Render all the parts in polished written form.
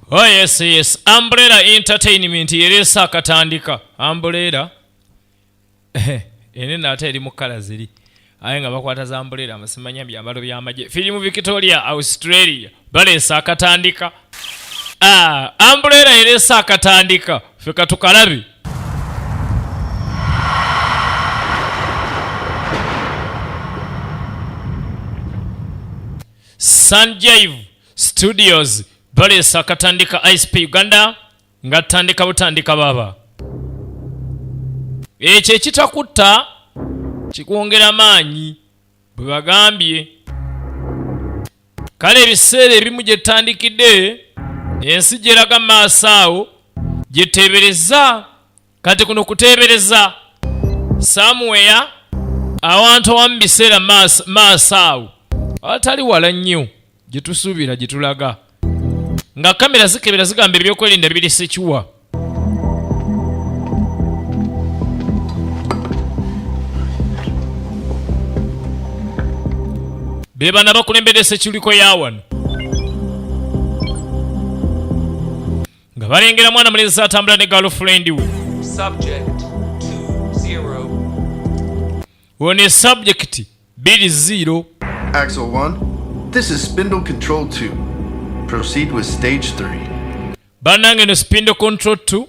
Oh yes, yes. Umbrella Entertainment yeresa akatandika. Umbrella. Ene nate eri mu kala ziri. Aye nga bakwata za Umbrella amasimanya byambalo byamaje. Filimu Victoria, Australia. Balesa akatandika. Umbrella yeresa akatandika. Fika tukalabi. Sanjay Studios balesa akatandika ISP Uganda nga tandika butandika baba. Ekyo ekitakutta kikwongera maanyi bwe bagambye. Kale ebiseera ebimu gye ttandikidde ensi gyeraga maaso awo gyeteebereza. Kati kuno kuteebereza somewhere awantu awamu biseera maaso awo atali wala nnyo gye tusuubira gye tulaga. Nga kamera zikebera zigamba ebyokwerinda biri sekiwa. Bebana bakulembedde sekiruliko yawano nga balengera mwana mulenzi atambula ne girlfriend we. Subject 20. Wone subject 20. Axel 1, this is Spindle Control 2. Proceed with stage 3. Banange no Spindle Control 2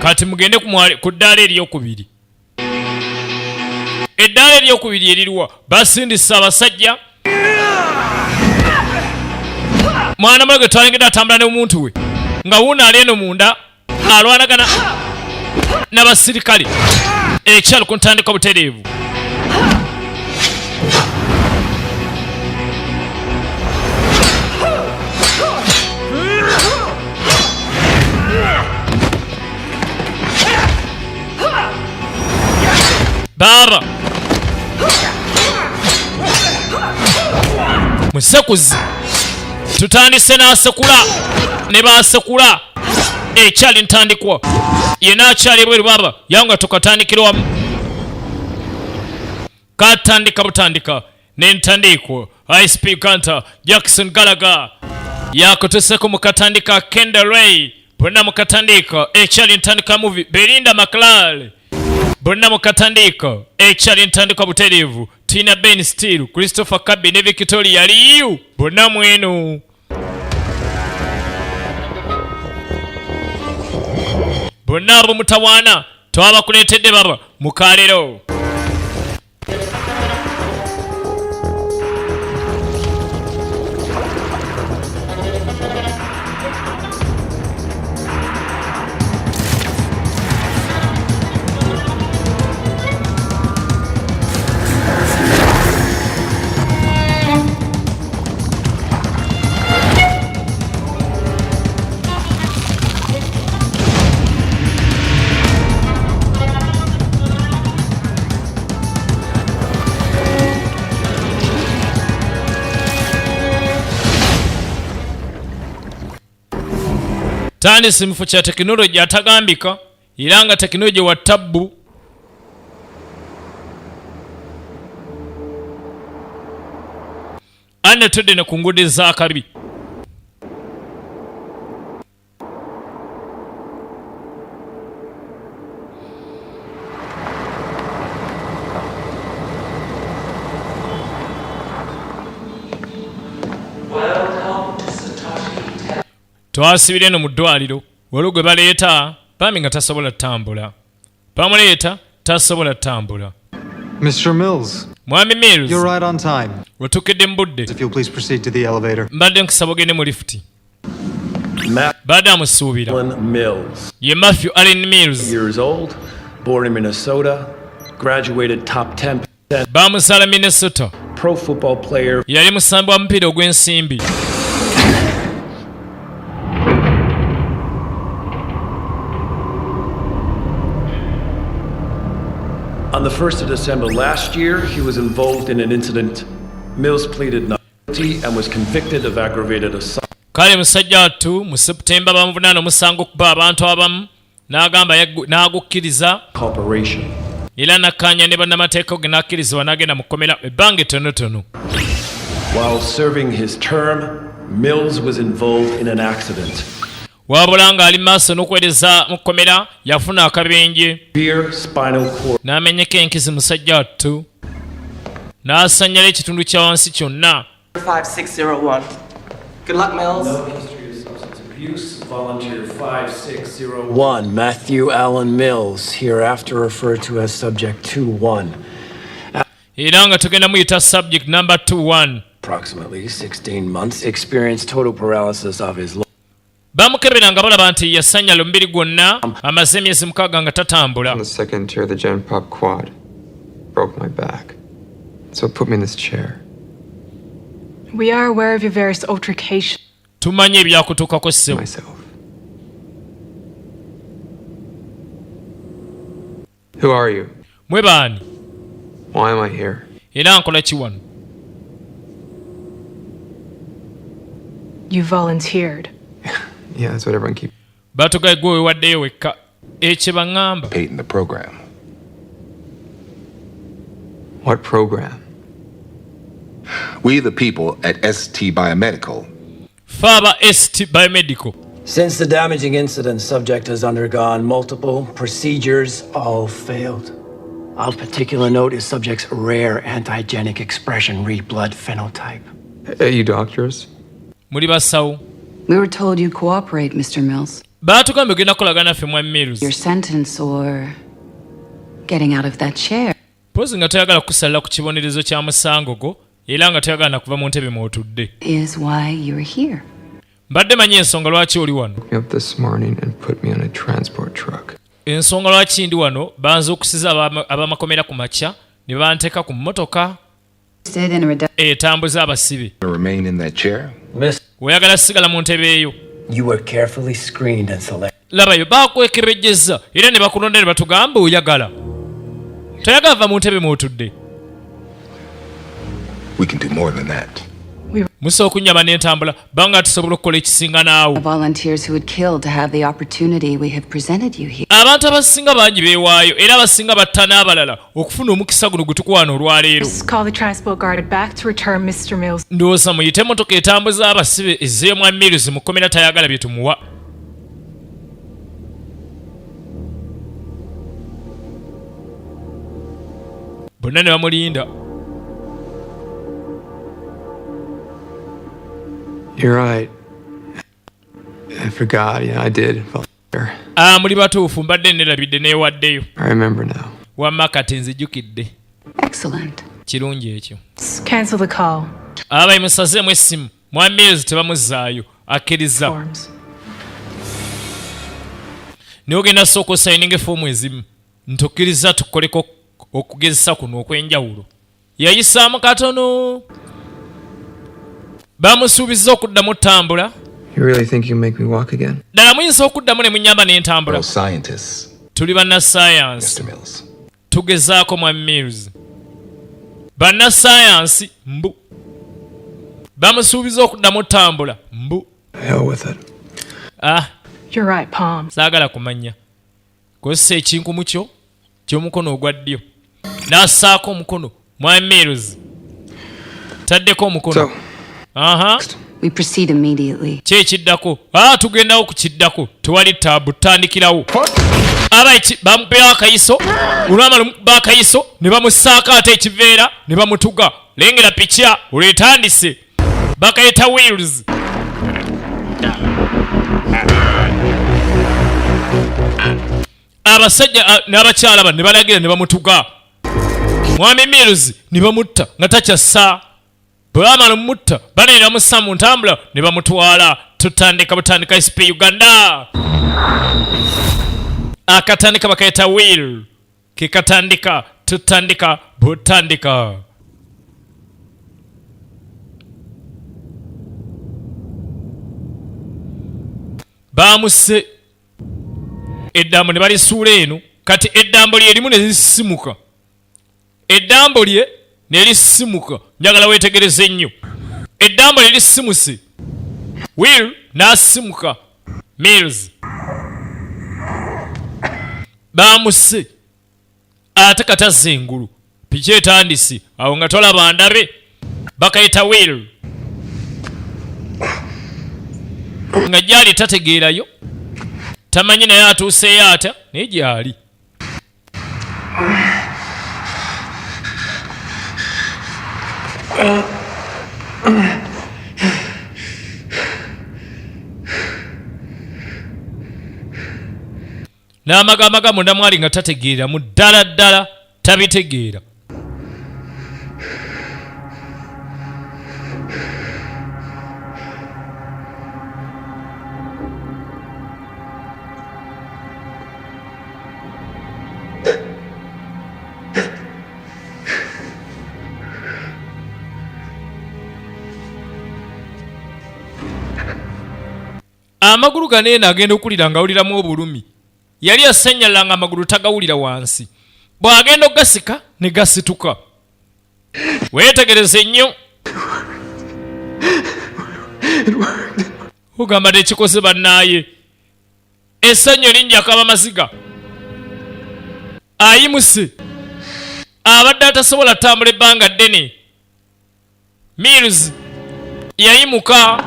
kati mugende ku ddaala eryokubiri. Eddaala eryokubiri erirwa basindisa abasajja. Mwana mulege twalengedde atambula n'omuntu we nga wuno ali eno munda alwanagana n'abasirikale. Ekyalo ku ntandikwa butereevu. Baba musekuzi tutandise n'asekula ne basekula. Ekyali ntandikwa yena akyali bweru baba yanga tukatandikira wamu. Katandika butandika n'entandikwa ISP Kanta Jackson Gallagher yakoteseko mu katandika Kendall Ray bonna mu katandika ekyali ntandika movie Belinda McLaren bonna mu katandika ekyali ntandika butereevu Tina Ben Steele Christopher Kabby ne Victoria Liu bonna mweno. Bonna abo mutawaana twabakuleetedde baba mukalero. Tandise mufo kya tekinologi atagambika era nga tekinologi wa tabbu. Anatudde ne ku nguudo ez'akabi. Twasibira eno mu ddwaliro waliwo gwe baleeta bambi nga tasobola ttambula. Bamuleeta tasobola ttambula. Mr. Mills. Mwami Mills. You're right on time. Wetukidde mu budde. If you'll please proceed to the elevator. Mbadde nkusaba ogende mu lifuti. Badde amusuubira. Mills. Ye Matthew Allen Mills. Years old, born in Minnesota, graduated top 10%. Bamuzaala Minnesota. Pro football player. Yali musambi wa mupiira ogw'ensimbi. On the 1st of December last year, he was involved in an incident. Mills pleaded not guilty and was convicted of aggravated assault. Kale musajja wattu mu Septemba bamuvunaana omusango okuba abantu abamu n'agamba n'agukkiriza corporation. Era nakkaanya ne bannamateeka ge n'akkirizibwa n'agenda mu kkomera ebbanga ettonotono. While serving his term, Mills was involved in an accident. wabula ng'ali maaso n'okwereza mu kkomera yafuna akabenje Severe spinal cord n'amenyeka enkizi musajja wattu n'asannyala ekitundu kya wansi kyonna. 5601. Good luck, Mills. No history of substance abuse. Volunteer 5601. Matthew Allen Mills, hereafter referred to as subject 21. Era nga tugenda muyita subject number 21. Approximately 16 months. Experienced total paralysis of his Bamukebera nga balaba nti yasannyala omubiri gwonna amaze emyezi 6 nga tatambula. On the second tier of the Gen Pop quad. Broke my back. So it put me in this chair. We are aware of your various altercations. Tumanyi ebyakutuukako ssebo. Myself. Who are you? Mwe baani? Why am I here? Era nkola ki wano? You volunteered. Yeah, that's what everyone keeps. Batugaye gwe wewaddeyo wekka. Ekye baŋŋamba. In the program. What program? We, the people at ST Biomedical, Faba ST Biomedical. Since the damaging incident, subject has undergone multiple procedures, all failed. Of particular note is subject's rare antigenic expression read blood phenotype. Are you doctors? Muli basawo. We were told you'd cooperate, Mr. Mills. Baatugambye ogenda kukolagana naffe mwa Mills. Your sentence or getting out of that chair. Pozi nga toyagala kusalira ku kibonerezo kya musango gwo era nga toyagala nakuva mu ntebe mw'otudde. Is why you're here. Mbadde manyi ensonga lwaki oli wano. Woke me up this morning and put me on a transport truck. Ensonga lwaki ndi wano banze okusiza abamakomera ku makya ne banteeka ku mmotoka Stayed in a etambuza abasibe. remain in that chair. Miss, Oyagala sigala mu ntebe eyo. you were carefully screened and selected. Labayo baakwekebejjeza era ne bakulonda ne batugamba oyagala. Toyagala va mu ntebe mw'otudde. We can do more than that. Musobola okunyama n'entambula banga tusobola okukola ekisinga naawe. The volunteers who would kill to have the opportunity we have presented you here. Abantu abasinga bangi beewaayo era abasinga batta n'abalala okufuna omukisa guno gwe tukwana olwaleero. Just call the transport guard back to return Mr. Mills. Ndowooza muyite emmotoka etambuza abasibe ezzeemu Mills mu kkomera tayagala bye tumuwa. Bonna ne bamulinda. You're right. I forgot. Yeah, I did. Volunteer. Muli batuufu mbadde nerabidde neewaddeyo. I remember now. Wamma kati nzijjukidde. Excellent. Kirungi ekyo. Cancel the call. Abayi musazeemu essimu mwa Mills tebamuzzaayo akkiriza. Forms. Naye ogenda sooka osayininga efoomu ezimu ntukkiriza tukoleko okugezesa kuno okw'enjawulo. Yayisaamu katono. Bamusuubizza okuddamu ttambula. You really think you can make me walk again? Ddala muyinza okuddamu ne munyamba n'entambula. Well, scientists, Tuli bannassaayansi. Mr. Mills. Tugezaako mwa Mills. Bannassaayansi mbu. Bamusuubiza okuddamu ttambula mbu. Hell with it. You're right, Palm. Saagala kumanya. Kozesa ekinkumu kyo ky'omukono ogwa ddyo. N'assaako omukono mwa Mills. Taddeko omukono. So, We proceed immediately. Ki ekiddako? Tugendawo ku kiddako. Tewali taabu, tutandikirawo. Abayi bamupeera akayiso, olwamala omukuba akayiso ne bamussaako ate ekiveera ne bamutuga. Lengera picha olwetandise. Bakayita wheels. Abasajja n'abakyala bano ne balagira ne bamutuga. Mwami Mills ne bamutta nga takyassa. Bwe bamala omutta bane ne bamussa mu ntambula ne bamutwala. Tutandika butandika SP Uganda. Akatandika bakayita wheel. Kikatandika tutandika butandika. Bamuse eddambo ne balisuula eno kati eddambo lye erimu ne lisimuka. Eddambo lye ne lisimuka. Njagala weetegereze nnyo. Eddambo lye lisimuse. Will n'asimuka. Mills. Bamuse. Ate katazze engulu. Piki etandisi. Awo nga tolaba ndabe. Bakayita Will. Nga gyali tategeerayo. tamanyi naye atuuseeyo ata naye gyali. N'amagamaga munda mwali nga tategeera mu ddala ddala tabitegeera. Amagulu ganeena agenda okulira ng'awuliramu obulumi. Yali asennyalanga amagulu tagawulira wansi. Bw'agenda ogasika ne gasituka. Weetegereze nnyo. Ogamba tekikoze bannaaye. Essanyu lingi akaba maziga. Ayimuse. Abadde atasobola tambula ebbanga ddene. Mills yayimuka.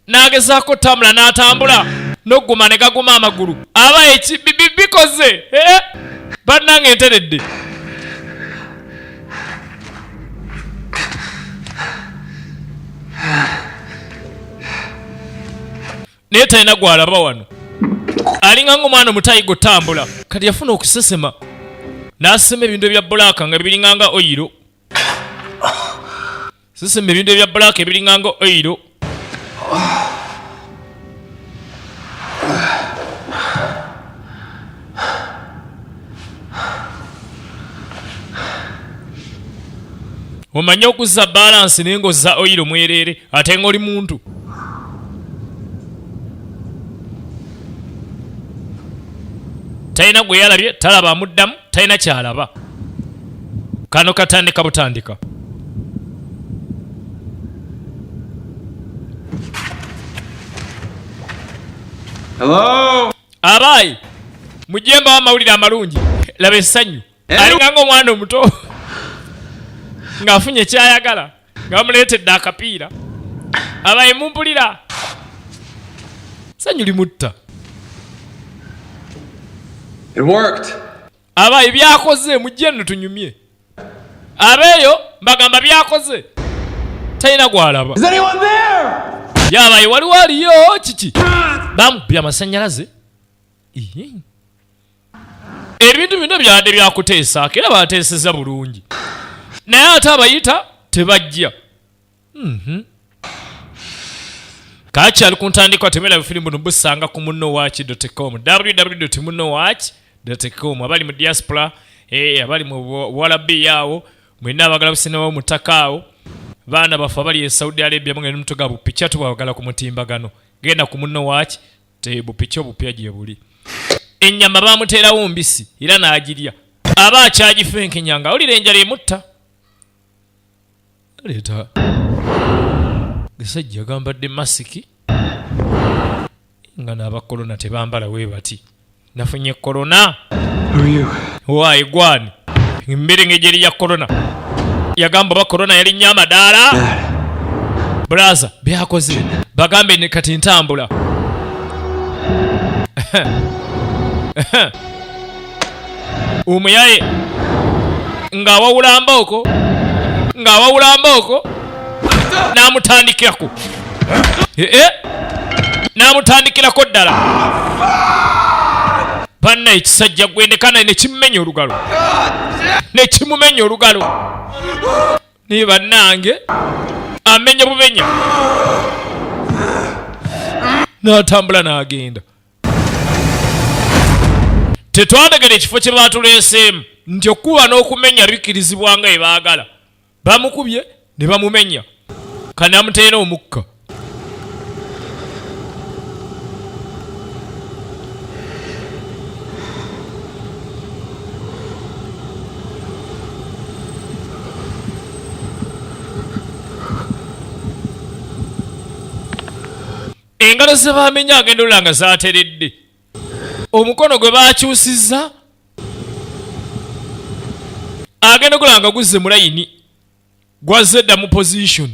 N'agezaako tambula n'atambula n'ogguma ne gaguma amagulu. Aba bikoze bannange enteredde. Naye talina gw'alaba wano. Alinga ng'omwana omutayi gotambula. Kati yafuna okusesema. N'asema ebintu ebya bbulaaka nga biringanga oyiro. Sesema ebintu ebya bbulaaka ebiringanga oyiro. Omanya okuzza balansi naye ng'ozza oyiro mwerere ate ng'oli muntu. Talina gwe yalabye, talaba amuddamu, talina kyalaba. Kano katandika butandika. Hello? Abayi, mujemba w'amawulire amalungi, laba essanyu. Alinga ng'omwana omuto. Ng'afunye kyayagala. Nga bamuleetedde akapiira. Abayi mumpulira. Ssanyu limutta. It worked. Abayi byakoze mujje nno tunyumye. Abeeyo mbagamba byakoze. Talina gw'alaba. Is anyone there? Yabayi waliwo aliyo kiki? Bamubbi amasannyalaze. Ebintu bino byadde byakuteesaako era baateeseza bulungi. Naye ate abayita tebajja. Kakyali ku ntandikwa temera firimu buno busanga ku munnowatch.com www.munnowatch.com. Abali mu diaspora abali mu Warabi yawo mwenna abagala businema mu takaawo baana bafu abali e Saudi Arabia mwe n'omutoga bupicha tubagala ku mutimbagano genda ku Munnowatch te bupicha obupya gye buli. Ennyama baamuteerawo mbisi era n'agirya. Aba akyagifenkenyanga awulira enjala emutta. Leeta gesajja gambadde masiki nga n'aba korona tebambala we bati. Nafunye korona. Why gwani? Mbere ngejeri ya korona. Yagamba ba korona yali nnyo amadaala. Braza byakoze bagambe ne kati ntambula. Umuyaye nga wawulamboko namutandikirako namutandikirako ddala. Banna ekisajja gwendekana ne kimumenya olugalo ne kimumenya olugalo ni bannange amenya bumenya n'atambula n'agenda. Tetwandagala ekifo kye baatuleeseemu nti okuba n'okumenya bikirizibwa nga ebaagala. Bamukubye ne bamumenya kanamuteera omukka. Engalo ze baamenya agenda olanga zaateredde. Omukono gwe baakyusizza agenda kulanga guzze mu layini gwazedda mu position.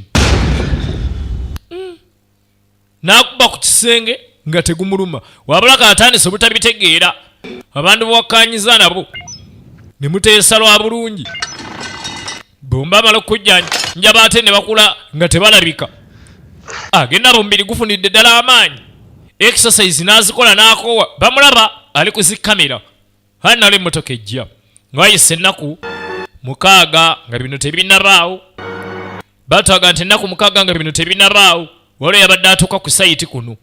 N'akuba ku kisenge nga tegumuluma wabula katandise obutabitegeera abantu bwakkanyiza nabo ne muteesa lwa bulungi bomba amala okujjanjaba ate ne bakula nga tebalabika agenda bombiri gufunidde ddala amaanyi exercise n'azikola n'akoowa bamulaba ali ku zikamera hani nalo emmotoka ejja ng'ayise ennaku 6 nga bino tebinabaawo batwaga nti ennaku 6 nga bino tebinabaawo waliwo yabadde atuuka ku sayiti kuno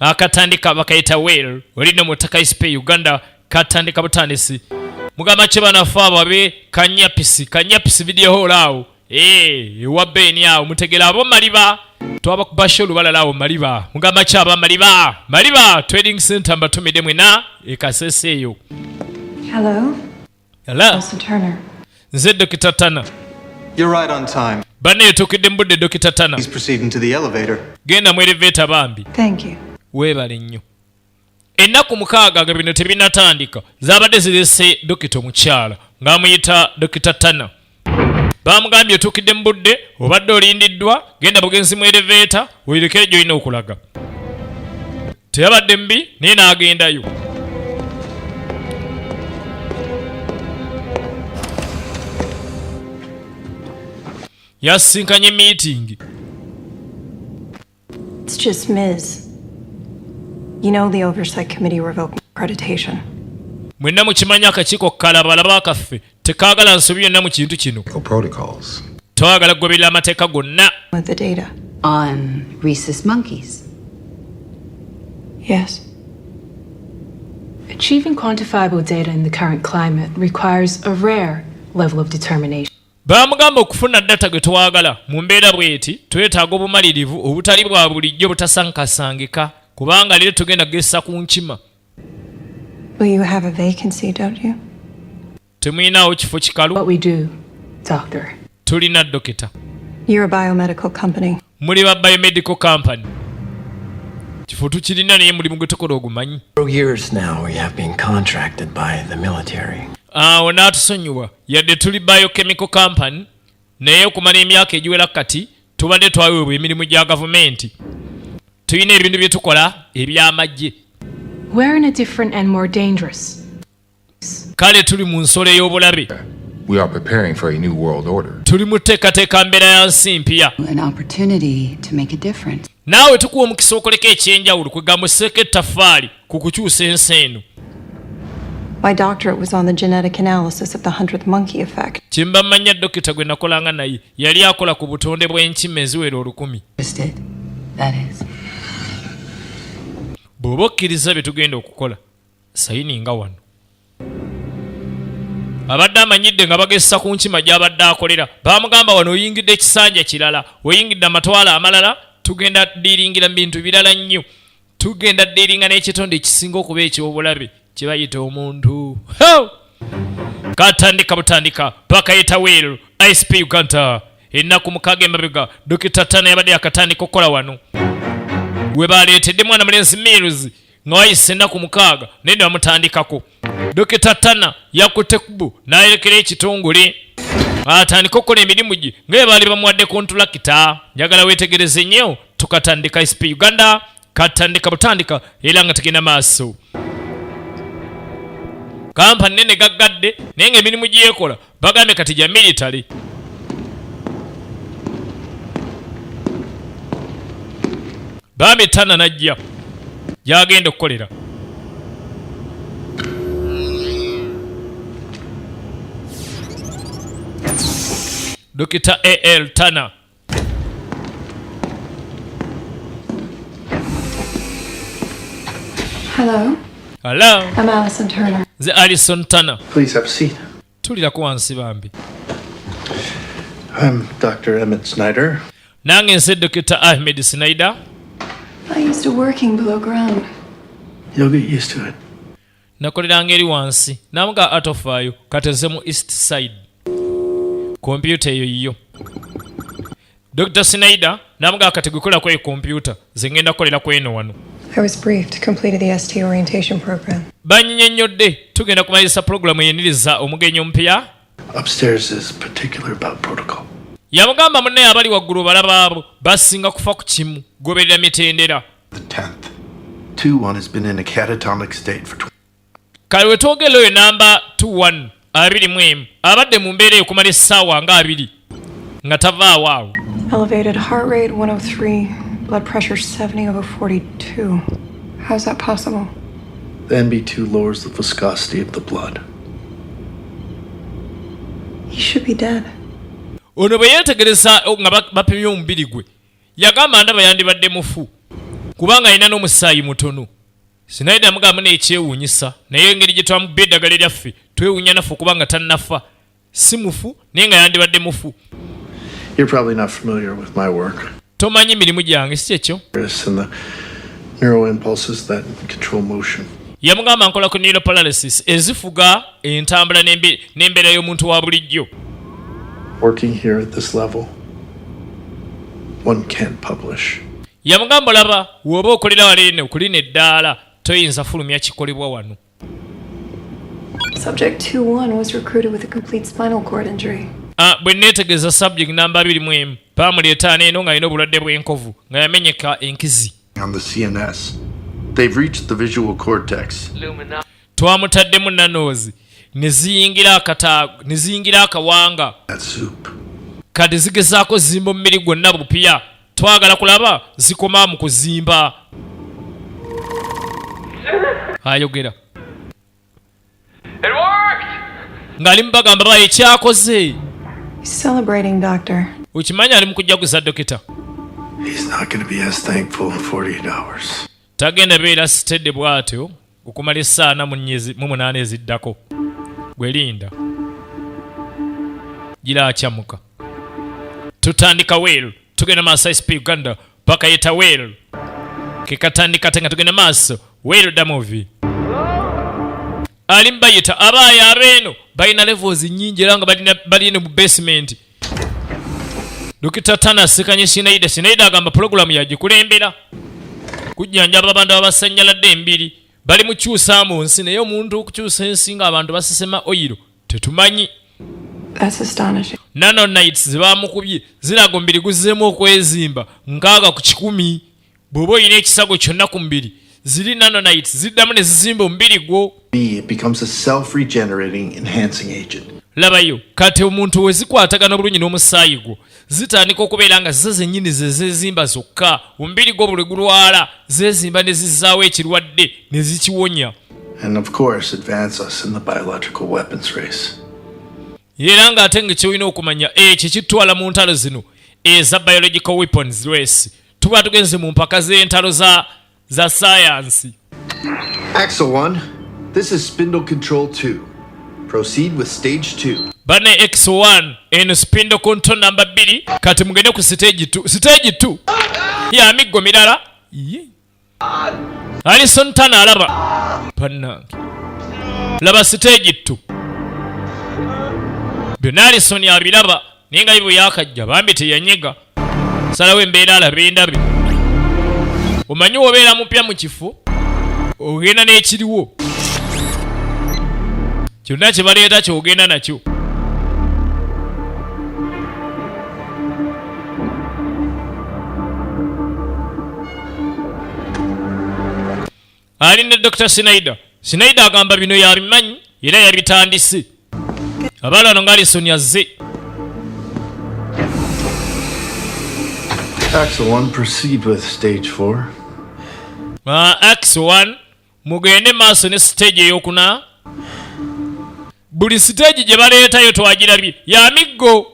akatandika bakayita wel olina mutaka ispe uganda katandika butandisi mugamba kye banafe abo abe kanyapisi video hall awo ewa beni awo mutegera abo maliba twabakuba olubalala awo maliba mugamba ki aba maliba trading center mbatumidde mwena ekasese eyo. Hello? Wilson Turner. Nze Dr. Turner. You're right on time. Banne yetuukidde mu budde Dr. Turner. He's proceeding to the elevator. Genda mu elevator bambi. Thank you. Weebale nnyo. Ennaku 6 nga bino tebinatandika zaabadde zirese dokita omukyala ng'amuyita Dr. Turner. Bamugambye otuukidde mu budde obadde olindiddwa genda bugenzi mu elevator weerekere gy'olina okulaga. Teyabadde mbi naye n'agendayo. Yasinkanye meeting. It's just Ms. You know the Oversight Committee revoked accreditation. Mwenna mukimanya akakiiko kalabalaba kaffe tekaagala nsobi yonna mu kintu kino. Protocols. Twagala kugoberera amateeka gonna. With the data. On rhesus monkeys. Yes. Achieving quantifiable data in the current climate requires a rare level of determination. Bamugamba okufuna data gwe twagala mu mbeera bweti twetaaga obumalirivu obutali bwa bulijjo butasankasangika kubanga leero tugenda kugesa ku nkima. Will you have a vacancy, don't you? Temuyinaawo kifo kikalu. What we do, doctor. Tulina dokita. You're a biomedical company. Muli ba biomedical company. Kifo tukirina naye mulimu gwe tukola ogumanyi. For years now we have been contracted by the military. Onaatusonyiwa yadde tuli biochemical company naye okumala emyaka egiwera kati tubadde twaweebwa emirimu gya gavumenti. Tulina ebintu bye tukola eby'amagye. We're in a different and more dangerous. Kale tuli mu nsolo ey'obulabe. We are preparing for a new world order. Tuli mu tteekateeka mbeera ya nsi mpya. An opportunity to make a difference. Naawe tukuwa omukisa okoleka ekyenjawulo kwegamba osseeko ettaffaali ku kukyusa ensi eno. My doctorate was on the genetic analysis of the 100th monkey effect. Kimba manya dokita gwe nakolanga naye yali akola ku butonde bw'enkima eziwera 1000. That is. Bw'oba okkiriza bye tugenda okukola sayininga wano. Abadde amanyidde nga bagessa ku nkima gy'abadde akolera bamugamba wano oyingidde ekisanja kirala oyingidde amatwala amalala tugenda ddiiringira mu bintu birala nnyo tugenda ddiiringa n'ekitonde ekisinga okuba eky'obulabe kye bayita omuntu. Katandika butandika bakayita wel ISP Uganda ennaku 6 emabega Dr. Turner yabadde akatandika okukola wano we baleetedde mwana mulenzi Mills nga wayise ennaku 6 naye ne bamutandikako. Dr. Turner yakutte kubu n'ayolekera ekitongole atandika okukola emirimu gye nga baali bamuwadde kontulakita. Njagala weetegereze nnyo tukatandika ISP Uganda katandika butandika era nga tegenda maaso. Kampani nene gaggadde naye ng'emirimu gyekola bagambye kati gya military. Bambi Turner najja gy'agenda okukolera. Dr. A.L. Turner. Hello? Hello? I'm Alison Turner. The Alison Turner. Please have a seat. Tulirako wansi bambi. I'm Dr. Emmett Snyder. Nange nse Dr. Ahmed Snyder. I used to working below ground. You'll get used to it. Nakoleranga eri wansi namuga atofaayo kateze mu east side kompyuta eyo yiyo. Dr. Snyder namuga akategukola kwa kompyuta zengenda kolera kweno wano. I was briefed, completed the ST orientation program. Banyinyonnyodde tugenda kumaliriza programu eyeniriza omugenyi omupya. Upstairs is particular about protocol. Yamugamba munne abali waggulu balaba abo basinga kufa ku kimu goberera mitendera. The 10th. 2-1 has been in a catatonic state for 20. Kale wetwogera oyo namba 21 21 abadde mu mbeera ekumala essaawa nga 2 nga tavaawo awo. Elevated heart rate 103, blood pressure 70/42. How's that possible? The NB2 lowers the viscosity of the blood. He should be dead. Ono bwe yeetegereza nga bapimye omubiri gwe yagamba ndaba yandibadde mufu kubanga alina n'omusaayi mutono. Sinaida amugamba n'ekyewuunyisa naye engeri gye twamubba eddagala eryaffe twewuunya naffe kubanga tannafa si mufu naye nga yandibadde mufu. You're probably not familiar with my work. Tomanyi mirimu gyange si kyekyo. And the neural impulses that control motion. Yamugamba nkola ku neuroparalysis ezifuga entambula n'embeera y'omuntu wa bulijjo. Working here at this level, one can't publish. Yamugamba laba woba okolera waleene okulina eddaala toyinza fulumya kikolebwa wano. Subject 2-1 was recruited with a complete spinal cord injury. Bwe neetegeeza subject namba 21 baamuleeta n'eno ng'alina obulwadde bw'enkovu nga yamenyeka enkizi. On the CNS, they've reached the visual cortex. Twamutaddemu nanoozi ne ziyingira akawanga. That soup. Kati zigezaako zimba omubiri gwonna bupya. Twagala kulaba zikoma mu kuzimba. Ayogera. It worked! Ng'ali mubagamba baye kyakoze. Celebrating, doctor. Ukimanya ali mu kujaguza dokita. He's not going to be as thankful in 48 hours. Tagenda beera sitedde bw'atyo okumala essaana mu 8 eziddako. Gwelinda. Gira akyamuka. Tutandika weero. Tugenda maaso ISP Uganda paka yeta weero. Kekatandika tenga tugenda maaso weero da movie. Alimba yeta abaya abeeno balina levels nyingi era nga balina mu basement. Dokita Tana sekanye Sinaida agamba program yagikulembera. Kujjanjaba abantu abasanyaladde embiri bali mu kyusa mu nsi naye omuntu okukyusa ensi nga abantu basesema oyiro tetumanyi. That's astonishing. Nano nights zibamukubye zirago mbiri guzzeemu okwezimba 6 ku 10 bw'oba oyina ekisago kyonna ku mbiri ziri nano nights ziddamu ne zizimba omubiri gwo. It becomes a self-regenerating enhancing agent. Labayo kati omuntu we zikwatagana bulungi n'omusaayi gwo zitandika okubeera nga zo zennyini zezimba zokka omubiri gwo buli gulwala zezimba ne zizzaawo ekirwadde ne zikiwonya. And of course advance us in the biological weapons race. Era ng'ate ng'ekyolina okumanya ekyo kitwala mu ntalo zino eza biological weapons race tuba tugenze mu mpaka z'entalo za science. Axel 1, this is Spindle Control 2. Proceed with stage 2. Bane X1 eno Spindle Control number 2 kati mugende ku stage 2. Stage 2 ya miggo mirala Alison Tana alaba panange laba stage 2 Benalison yabiraba ninga ibo yakajja bambi teyanyega salawe embeera alabe endabe omanyi obeera mupya mu kifo ogenda n'ekiriwo kyonna kye baleeta kyogenda nakyo. Ali ne Dr. Sinaida agamba bino yabimanyi era yabitandise. Abalano nga Alison yazze. Axel 1, proceed with stage 4. Axel 1 mugende maaso ne stage ey'okuna. Buli stage gye baleetayo twagirabye ya miggo.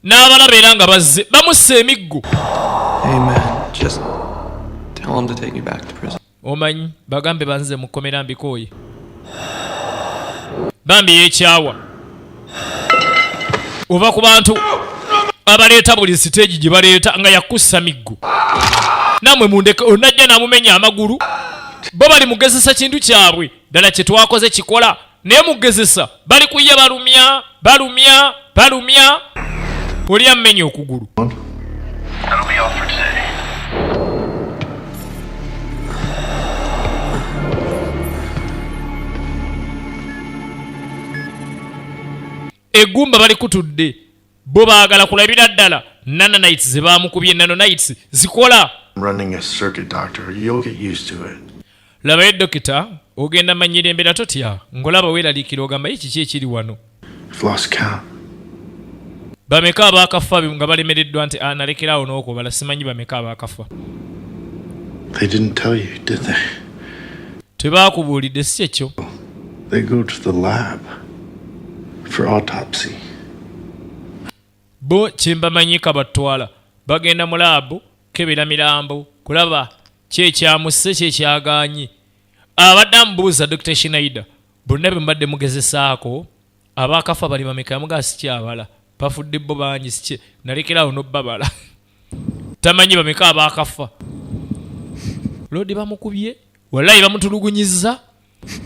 N'abalaba era nga bazze bamussa emiggo. Hey man, just tell him to take me back to prison. Omanyi bagambe banze mukomera mbikooye. Bambi yekyawa. Ova ku bantu abaleeta buli stage gye baleeta nga yakussa miggo. Namwe mundeka onajja namumenya amagulu. Bo bali mugezesa kintu kyabwe ddala kye twakoze kikola naye mugezesa bali kuye balumya oli ammenye okugulu. Egumba bali kutudde bo baagala kulabira ddala nanonites ze bamukubye nanonites zikola. I'm running a circuit, doctor. You'll get used to it. Labayo dokita ogenda manyira embeera totya ngolaba weeraliikira ogamba ekiki ekiri wano. I've lost count. Bameka abaakafa nga balemereddwa nti nalekerawo n'okubala simanyi bameka abaakafa. They didn't tell you, did they? Tebaakubuulidde si ekyo. They go to the lab for autopsy. Bo kyembamanyika batwala bagenda mu laabu kebera mirambo kulaba kyekyamuse kyekyagaanyi. Abadde amubuuza Dr. Schneider bonna bwe mbadde mugezesaako abaakafa bali bameka yamugaa sikyabala bafudde bo bangi sikye nalekerawo n'obbabala tamanyi bameka abaakafa. Lodi bamukubye wallahi bamutulugunyizza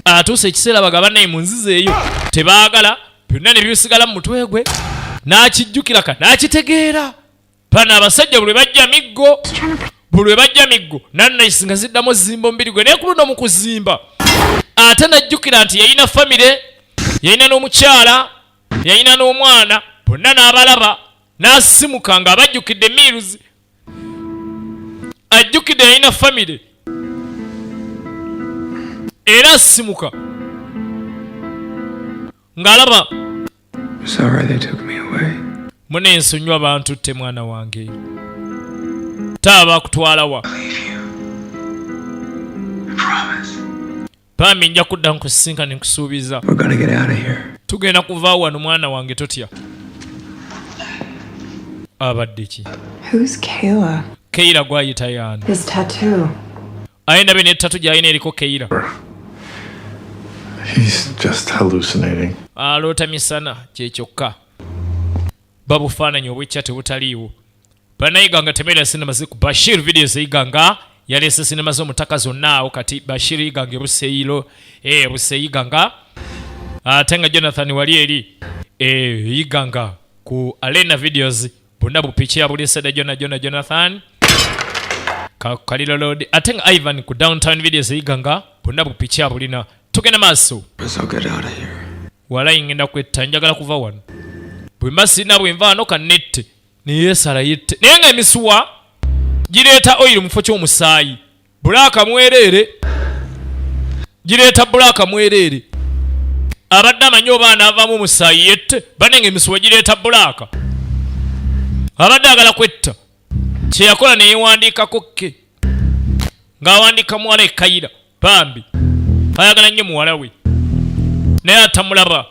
atuuse ekiseera bagaba naye mu nziza eyo tebaagala byonna ne bisigala mu mutwe gwe n'akijjukira ka n'akitegeera. Bano abasajja buli bajja miggo buli bajja miggo nanayisi nga ziddamu zimbo mbiri gwe naye ku luno mu kuzimba ate najjukira nti yalina famire yalina n'omukyala yalina n'omwana bonna n'abalaba n'asimuka nga abajjukidde miruzi ajjukidde yalina famire era asimuka ng'alaba Sorry they took me away. mune ensonywa bantutte mwana wange taaba kutwalawa bambi nja kudda nkusisinka nkusuubiza tugenda kuva wano mwana wange totya. Abadde ki? Who's Kayla? Kayla gwayita yaani? His tattoo. Ayina bene tatu gyalina eriko Kayla. He's just hallucinating. Aloota misana kyekyokka. Babufaananyi obwekya tebutaliiwo. Bannayiganga temeera sinema ziku Bashir videos eyiganga yaleese sinema z'omutaka zonna awo kati Bashir yiganga ebuseyiro buseyiganga ate nga Jonathan wali eri yiganga ku Arena videos bonna bupichi ya buli sada Jonathan Kalilo Road ate nga Ivan ku Downtown videos yiganga bonna bupichi ya bulina. Tugenda maaso wala ingenda kwetta njagala kuva wano bwe masina bwe nva no kanette niyesala yette naye nga emisuwa gireeta oil mu kifo ky'omusaayi bulaka mwerere gireeta bulaka mwerere abadde amanyi obaana avaamu omusaayi yette banenge emisuwa gireeta bulaka abadde agala kwetta kyeyakola neyewandiikako ke ng'awandiika muwala ekayira bambi ayagala nnyo muwala we naye atamulaba.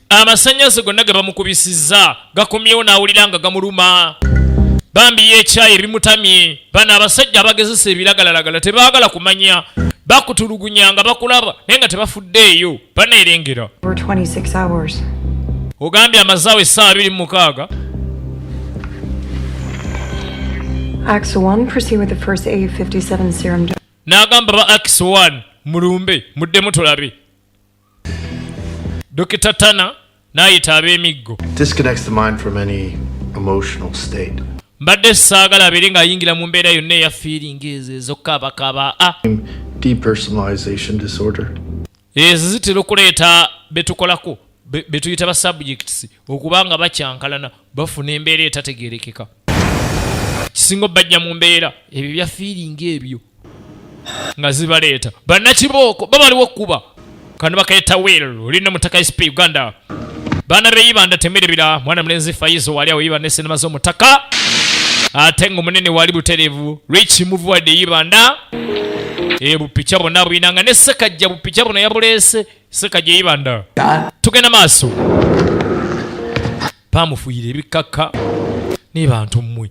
Amasannyalaze gonna ge bamukubisizza gakomyewo n'awulira nga gamuluma bambi y'ekyayi ebimutamye. Bano abasajja abagezesa ebiragalalagala tebaagala kumanya bakutulugunya nga bakulaba naye nga tebafuddeeyo baneerengera. Ogambye amazaawo essaawa 26. Axe 1, proceed with the first A57 serum dose. N'agamba ba Axe 1 mulumbe muddemu tulabe. Dokita Tana n'ayita ab'emiggo. Disconnects the mind from any emotional state. Mbadde saagala abeere ng'ayingira mu mbeera yonna eya feeling ezo ez'okkaabakaaba. Depersonalization disorder. Ezo zitera okuleeta betukolako betuyita ba subjects okubanga bakyankalana bafuna embeera etategeerekeka. Kisinga bajja mu mbeera ebyo bya feeling ebyo nga zibaleeta. Bannakibooko babaliwo okuba kano bakaita Will olina mutaka SP Uganda bana beyibanda temerebira mwana mulenzi Faizo wali awo yibanda sinema z'omutaka ate nga omunene wali buterevu Rich Muvuwadde yibanda bupicha bonna bwinanga ne Sekajja bupicha bonna yabuleese Sekajja yibanda. Tugenda maaso pamufuuyira ebikaka ne bantu mmwe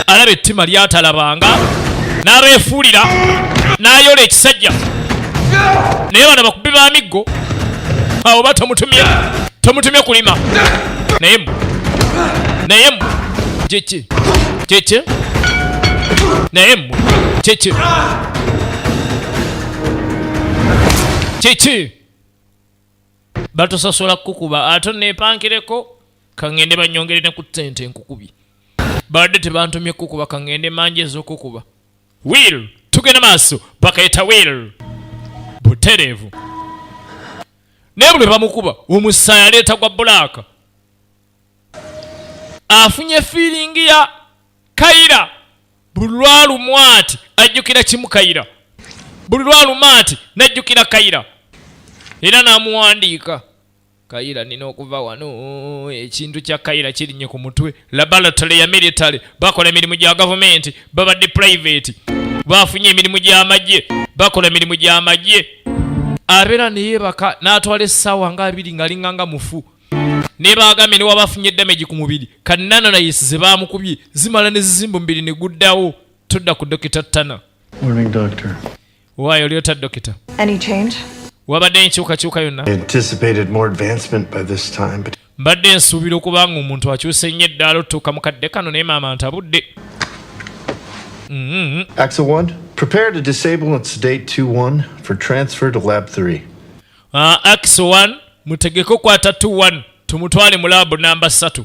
alaba ettima lyatalabanga n'abeefuulira n'ayola ekisajja naye bano bakubi ba miggo awo ba tomutumye kulima naye mmwe kyeki naye mmwe kyeki batusasola kukuba ate neepankireko kangende banyongere ne ku ttente enkukubi badde tebantumye kukuba kangende manje ez'okukuba. Will tugenda maaso bakayita Will buterevu ne naye bwe bamukuba omusaayi aleeta gwa bulaaka. Afunye fiiringi ya Kaira. Buli lwalumwati ajjukira kimu Kaira. Buli lwalumati najjukira Kaira. Era n'amuwandiika. Kaira nina okuva wano, ekintu kya Kaira kirinnye ku mutwe. Laboratory ya military, bakola emirimu gya gavumenti, babadde private. Bafunye emirimu gy'amagye, bakola emirimu gy'amagye. Abeera ne yeebaka n'atwala essaawa nga 2 ng'alinganga mufu. Ne baagambye ne wabafunye damage ku mubiri. Kananayisi ze baamukubye zimala ne zizimba omubiri ne guddawo. Tudda ku Dr. Tana. Morning, doctor. Waayo olyota Dr. Any change? Wabadde enkyukakyuka yonna. I anticipated more advancement by this time, but mbadde nsuubira okuba nga omuntu akyusa ennyo eddaala otuuka mu kadde kano naye maama ntabudde. Axel 1, prepare to disable and sedate 2-1 for transfer to lab 3. Axel 1, mutegeke okwata 2-1 tumutwale mu laabu namba 3.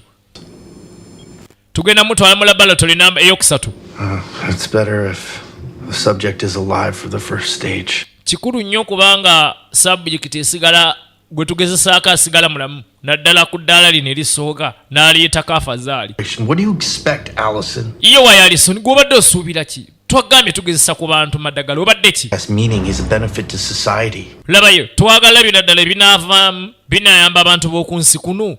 Tugenda mutwala mu laboratory namba eyokusatu. It's better if the subject is alive for the first stage. Kikulu nnyo kubanga subject esigala gwe tugezesaako asigala mulamu naddala ku ddaala lino erisooka n'aliyitako afazaali. What do you expect, Allison? Iyo wa Allison gw'obadde osuubira ki? Twagambye tugezesa ku bantu maddagala obadde ki? Has meaning is a benefit to society. Labayo twagala bino ddala ebinaavaamu binayamba abantu b'oku nsi kuno.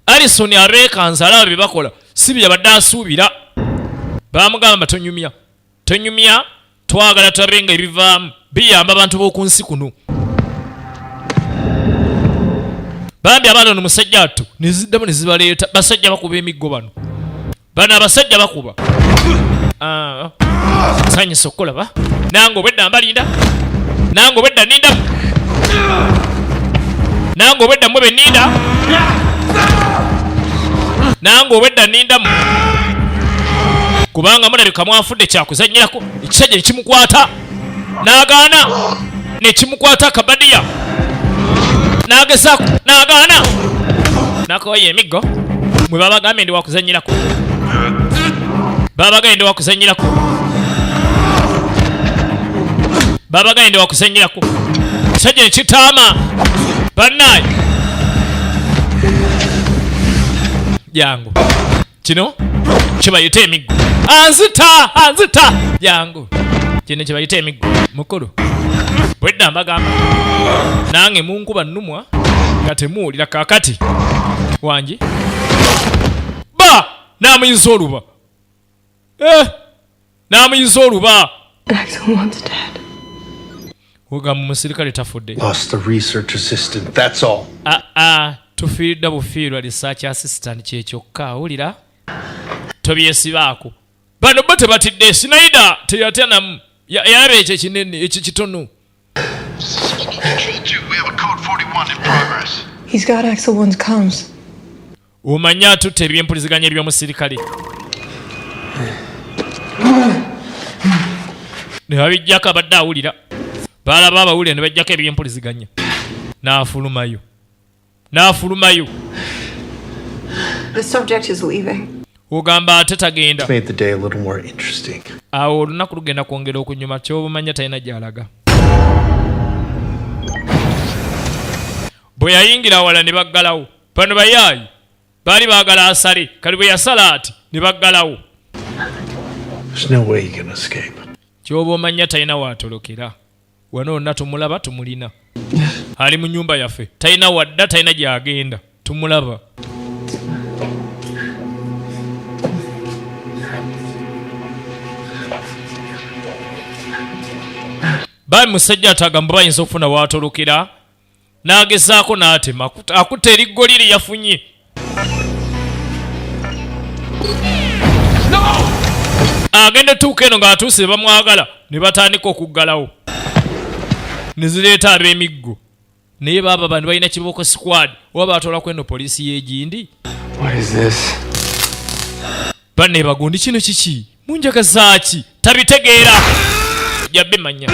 Allison abeekanza alaba bye bakola si bye yabadde asuubira. Bamugamba tonyumya. Tonyumya twagala tulabe nga ebivaamu biyamba abantu b'oku nsi kuno. Bambi abalona omusajja attu ne ziddamu ne zibaleeta basajja bakuba emiggo bano. Bano abasajja bakuba. Sanyisa okulaba. Nange obwedda mbalinda. Nange obwedda ninda. Nange obwedda mwe ninda. Nange obwedda ninda. Kubanga mulabika mwafudde kyakuzannyirako ekisajja nekimukwata n'agaana nekimukwata akabadiya n'agezaako n'agaana n'akawayo emiggo mwe babagambye ndi wakuzannyirako babagambye ndi wakuzannyirako babagambye ndi wakuzannyirako ekisajja nekitaama bannaayi jangu kino kibayita emiggo anzita jangu kino kibayita emiggo mukulu bwedda mbagamba nange munkuba nnumwa nga temuwulira kaakati wangi ba n'amuyinza oluba n'amuyinza oluba ogamba omusirikale tafudde. Lost the research assistant, that's all. Tufiiridde bufiirwa research assistant kyekyokka awulira tobyesibaako bano bo tebatidde Sinaida teyatanamu yalaba ekyo ekinene ekyo kitono. He's got Axel 1's comms. Omanya atutte ebyempuliziganya eby'omusirikale ne babijjako abadde awulira balaba abawulire ne bajjako ebyempuliziganya n'afulumayo. The subject is leaving. Ogamba ate tagenda. Made the day a little more interesting. Awo olunaku lugenda kwongera okunyuma ky'obumanya talina gy'alaga. Bwe yayingira wala ne baggalawo. Bano bayaayi baali baagala asale kali bwe yasala ati ne baggalawo. There's no way you can escape. Ky'oba omanya talina waatolokera. Wano onna tumulaba tumulina. Ali mu nyumba yaffe talina wadda talina gy'agenda tumulaba. Bali musajja atagamba bayinza okufuna waatolokera n'agezaako n'atema akutta eriggo liri yafunye. Agenda tuuka eno ng'atuuse ne bamwagala ne batandika okuggalawo ne zireeta ab'emiggo naye baaba bano balina kibooko squad oba batolako eno poliisi y'egindi. Banne bagundi kino kiki munjagazaaki tabitegeera ojja bimanya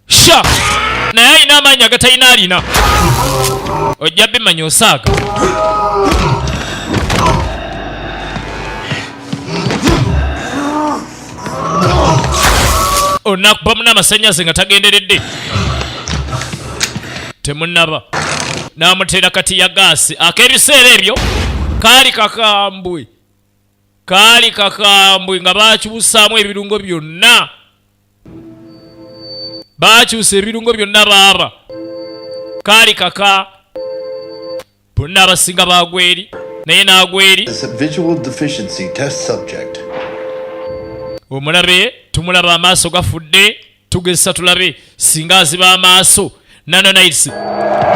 sha naye alina amaanyi agatalina alina ojja bimanya osaaga onakuba n'amasannyalaze nga tagenderedde temunaba n'amutera kati ya gaasi ak'ebiseera ebyo kaali kakambwe nga bakyusaamu ebirungo byonna bakyusa ebirungo byonna baaba kaali kaka bonna abasinga bagweri naye n'agweri Visual deficiency test subject. omulabe tumulaba amaaso gafudde tugezesa tulabe singa aziba amaaso nanonites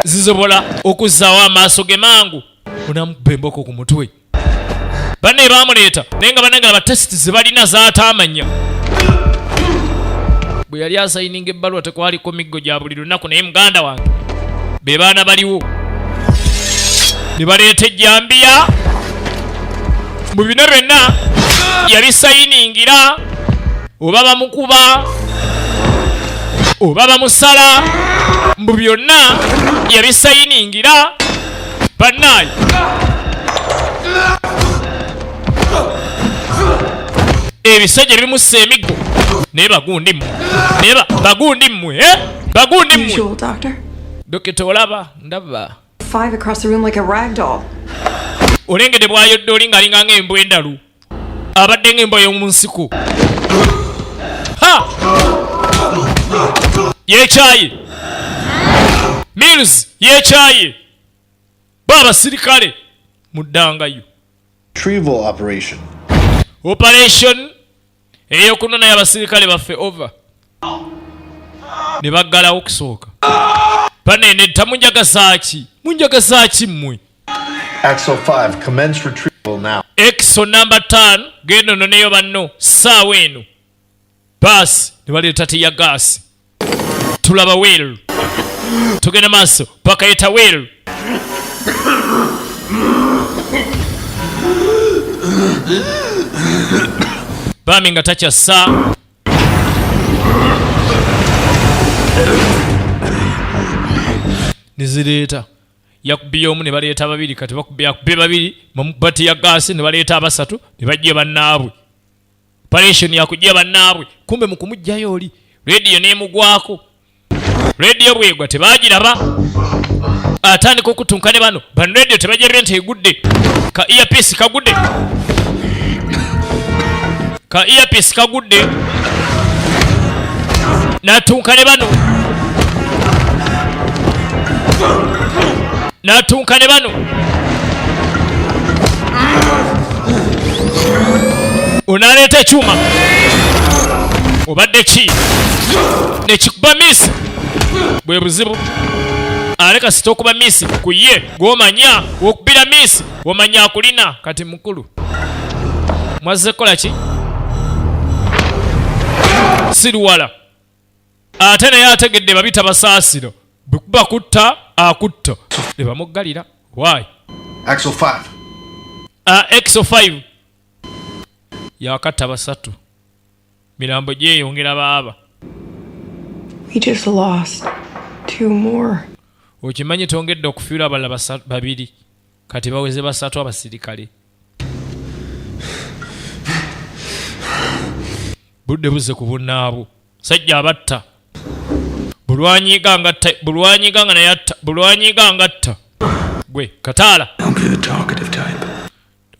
zisobola okuzzaawo amaaso ge mangu onamukuba emboko ku mutwe banne bamuleeta naye nga banne nga abatesiti ze balina zaatamanya bwe yali asayininga ebbaluwa tekwaliko miggo gya buli lunaku naye muganda wange be baana baliwo ne baleeta ejjambiya mu bino byonna yabisayiningira oba bamukuba oba bamusala mu byonna yabisayiningira bannaayi ebisajja bimussa emiggo naye bagundi mmwe Usual, Doctor. dokita olaba ndaba 5 across the room like a rag doll. olengedde bwayodde oli ng'alinga ng'embwa endalu abadde ng'embwa y'omu nsiko yeekyaye Mills yeekyaye baabasirikale muddangayo Retrieval operation. operation ey'okunona y'abasirikale baffe over ne baggalawo okusooka banenetta munjagasaaki mmwe Axel 5, commence retrieval now. exo number 5 genda noneyo banno saawa eno baasi ne baleeta tiya gaasi tulaba weeru tugenda maaso bakayita weeru baami nga takyassa nizireeta yakubye omu ne baleeta babiri kati yakubye babiri bati ya gaasi ne baleeta abasatu ne bajja bannaabwe operation yakujja bannaabwe kumbe mu kumugjayo oli rediyo n'emugwako rediyo bwegwa tebaagiraba atandika okutunka ne bano rediyo tebajerere nti egudde ka earpiece kagudde n'atunka ne bano onaleeta ekyuma obadde ki nekikuba miisi bwe buzibu aleka sita okuba miisi ku ye gw'omanya okubira miisi omanya akulina kati mukulu mwazze kukola ki siruwala ate naye ategedde babita basaasiro bwekuba akutta ne bamuggalira why Axel 5. exo 5 yakatta basatu mirambo gyeyongera baaba We just lost 2 more. okimanyi tongedde okufiirwa abalala babiri kati baweze basatu abasirikale budde buze ku bunnaabo sajja abatta bulwanyiga naye atta bulwanyiga ngatta gwe kataala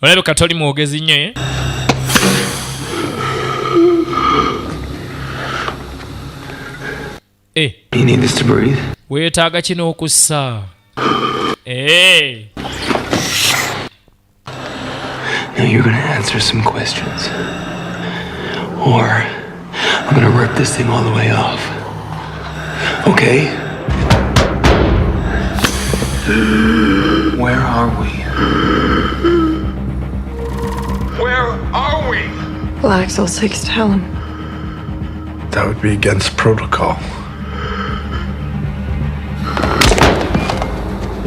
olabe katoli mwogezi nnyo You need this to breathe? weetaaga kino okussa Now you're gonna answer some questions. Or I'm gonna rip this thing all the way off. Okay? Where are we? Well, Axel 6, tell him. That would be against protocol.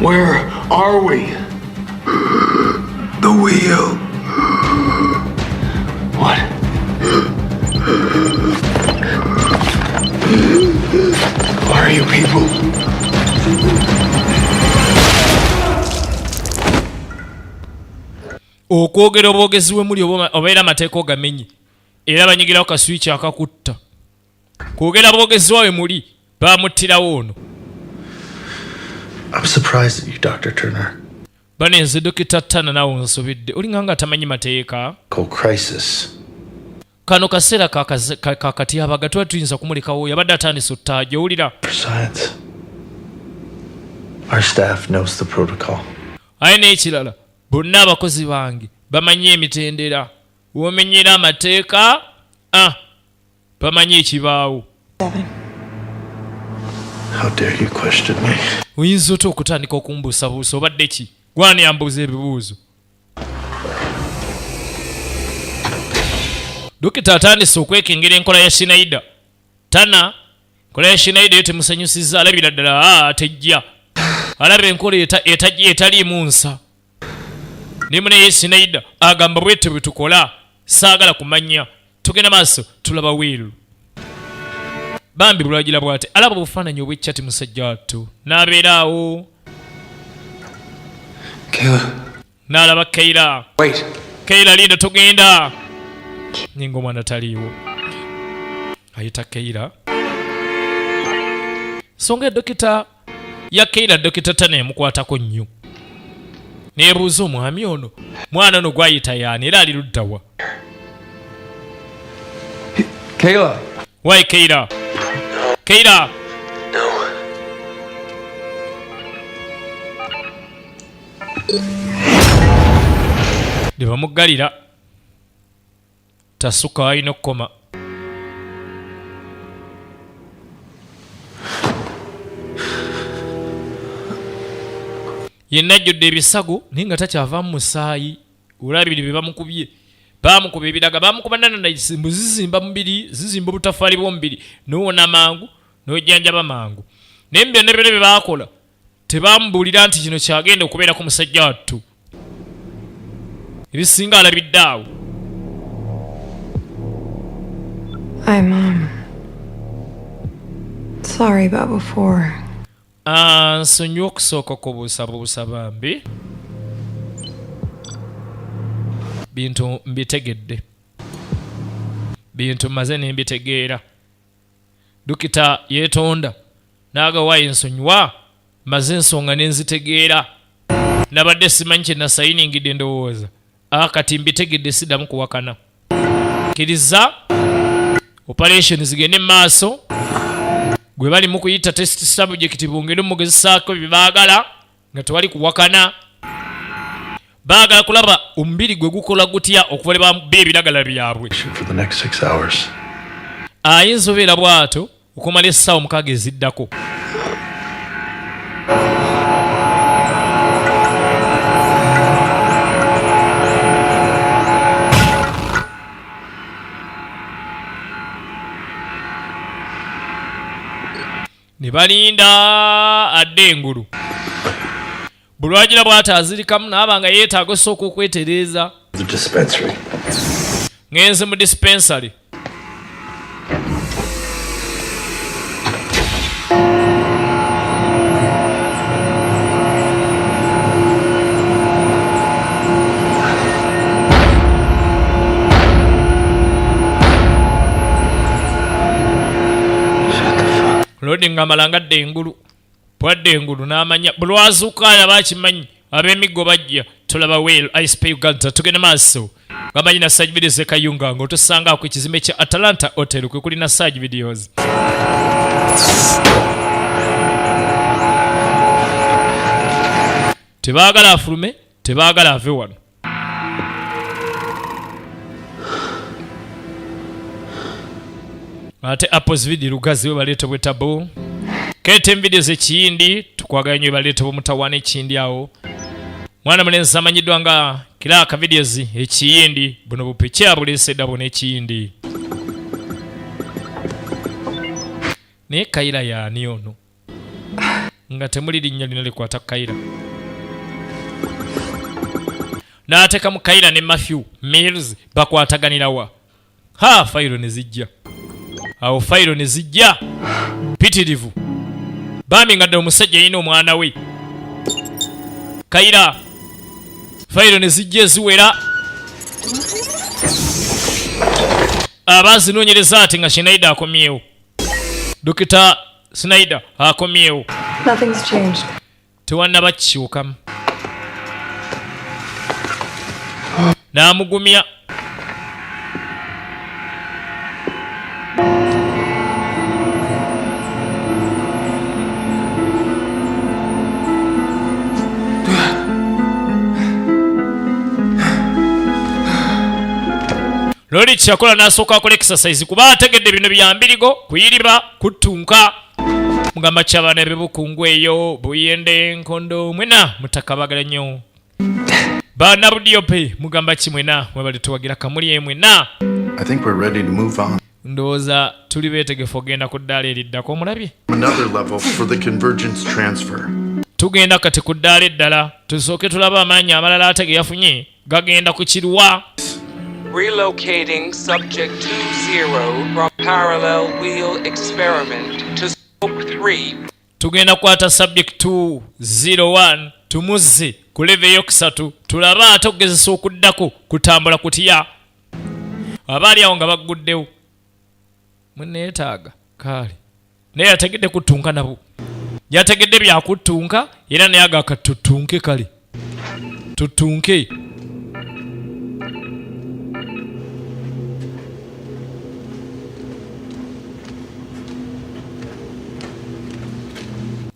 Where are we? The wheel. What? Who are you people? okwogera obwogezi we muli obeera amateeka ogamenyi era banyigirawo kaswiki akakutta kwogera bwogezi wawe muli bamuttirawo ono. I'm surprised at you, Dr. Turner. Banenze Dokita Turner nawe onsobedde olinga nga tamanyi mateeka. Crisis. Kano kaseera kakati abaga tuba tuyinza kumulekawo yabadde atandise ottaaja owulira. For science. Our staff knows the protocol. Aye n'ekirala bonna abakozi bange bamanyi emitendera womenyera amateeka bamanyi ekibaawo. How dare you question me? Oyinza otya okutandika okumbuusabuusa obadde ki gwani ambuuza ebibuuzo. Dokita atandise okwekengera enkola ya Schneider. Tana enkola ya Schneider yo temusanyusiza alabira ddala tejja alaba enkola etaliimu nsa. Ne munaye Schneider agamba bwetyo bwe tukola saagala kumanya tugenda maaso tulaba weeru. Bambi bulwagira bwate alaba bufaananyi obw'ekyati musajja wattu n'abeeraawo. N'alaba Keira. Keira linda tugenda. Ninga omwana taliiwo. Ayita Keira. Songa dokita ya Keira Dokita Turner emukwatako nnyo. Neebuuza omwami ono mwana ono gwayita yaani era ali luddawa. Kayla. Why Keira? Keira. No. Nebamuggalira tasuka alina okukoma. Yenna ajjudde ebisago naye nga takyavaamu musaayi. Olabiri bye bamukubye bamukuba ebiraga bamukuba nananaisimbu zizimba mubiri zizimba obutafaali bwomubiri nowona mangu nojjanjaba mangu. Naye byonna byonna bye baakola tebamubuulira nti kino kyagenda okubeera ku musajja wattu. Ebisinga alabidde awo. I'm sorry about before. Nsonyiwa okusooka kubuusabuusa bambi. Bintu mbitegedde. Bintu maze nembitegeera. Dokita yeetonda n'agawayo ensonyiwa maze ensonga nenzitegeera. Nabadde simanyi kye nasayiningidde ndowooza. Kati mbitegedde siddamu kuwakana. Kkiriza operation zigende maaso. Gwe bali mu kuyita test subject bongere mugezesaako bye baagala nga tewali kuwakana. Baagala kulaba omubiri gwe gukola gutya okuva leba ebiragala byabwe. Ayinza obeera bw'ato okumala essaawa 6 eziddako. Ne balinda adde engulu. Bulwagira bw'ata azirikamu n'abanga yeetaaga osooka okwetereeza. Ngenze mu dispensary. Lodi ngamala ngadde engulu. Bwadde engulu n'amanya bulwazuukaaya baakimanyi ab'emiggo bajja tulaba well ISP Uganda tugenda maaso bamanyi na Sage Videos ekayunga nga otusanga ku ekizimbe kya Atalanta Hotel kwe kuli na Sage Videos. Tebaagala afulume tebaagala ave wano. Ate Apple's video lugazi we baleeta bwe tabo. Kete Videos ekiyindi tukwagala nnyo baleeta bw'omutawaana ekindi awo. Mwana mulenzi amanyiddwa nga Kiraka Videos ekiyindi buno bupiki abuleesedda buno ekiyindi. Naye Kayira yaani ono nga temuli linnya lino likwata Kayira. N'ateekamu Kayira ne Matthew Mills bakwataganirawa. Fayiro ne zijja. Awo fayiro ne zijja pitirivu. Bambi ngadde omusajja yina omwana we Kayira. Fayiro ne zijja eziwera. Abaazinoonyereza ati nga Schneider akomyewo. Dr. Snyder akomyewo. Nothing's changed. Tewannaba kikyukamu. N'amugumya. Lori kyakola n'asooka akola exercise kuba ategedde bino byambirigo kuyiriba kutunka mugamba kyabana bebukungu eyo buyende nkondo mwena mutakabagala nnyo bana budiope mugamba kimwena mwebali tuwagira kamuli mwena. I think we're ready to move on. Ndowooza tuli beetegefu ogenda ku ddaala eriddako omulabye. Another level for the convergence transfer. Tugenda kati ku ddaala eddala tusooke tulaba amaanyi amalala ate ge yafunye gagenda ku kiruwa. Relocating subject 20 from parallel wheel experiment to scope 3. Tugenda kwata subject 201 tumuze ku level yokusatu tulaba ate okugezesa okuddako kutambula kutya. Abaali awo nga bagguddewo. Muneetaaga kaali. Naye yategedde kutunka nabo. Yategedde byakutunka era naye agaka tutunke kale. Tutunke.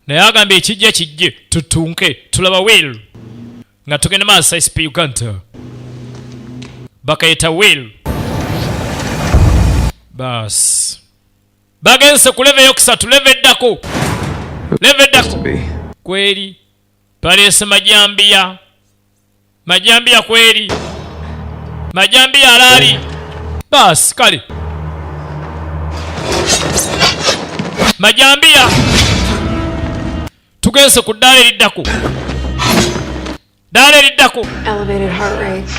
Naye agambye ekijja kijje tutunke tulaba Will nga tugenda maaso SP Uganda bakayita Will bas bagenze ku leve yokusatu leve eddako kweri paleese majambiya kweri majambiya alaali bas kale majambiya tugenze ku ddaala eriddako Elevated heart rate.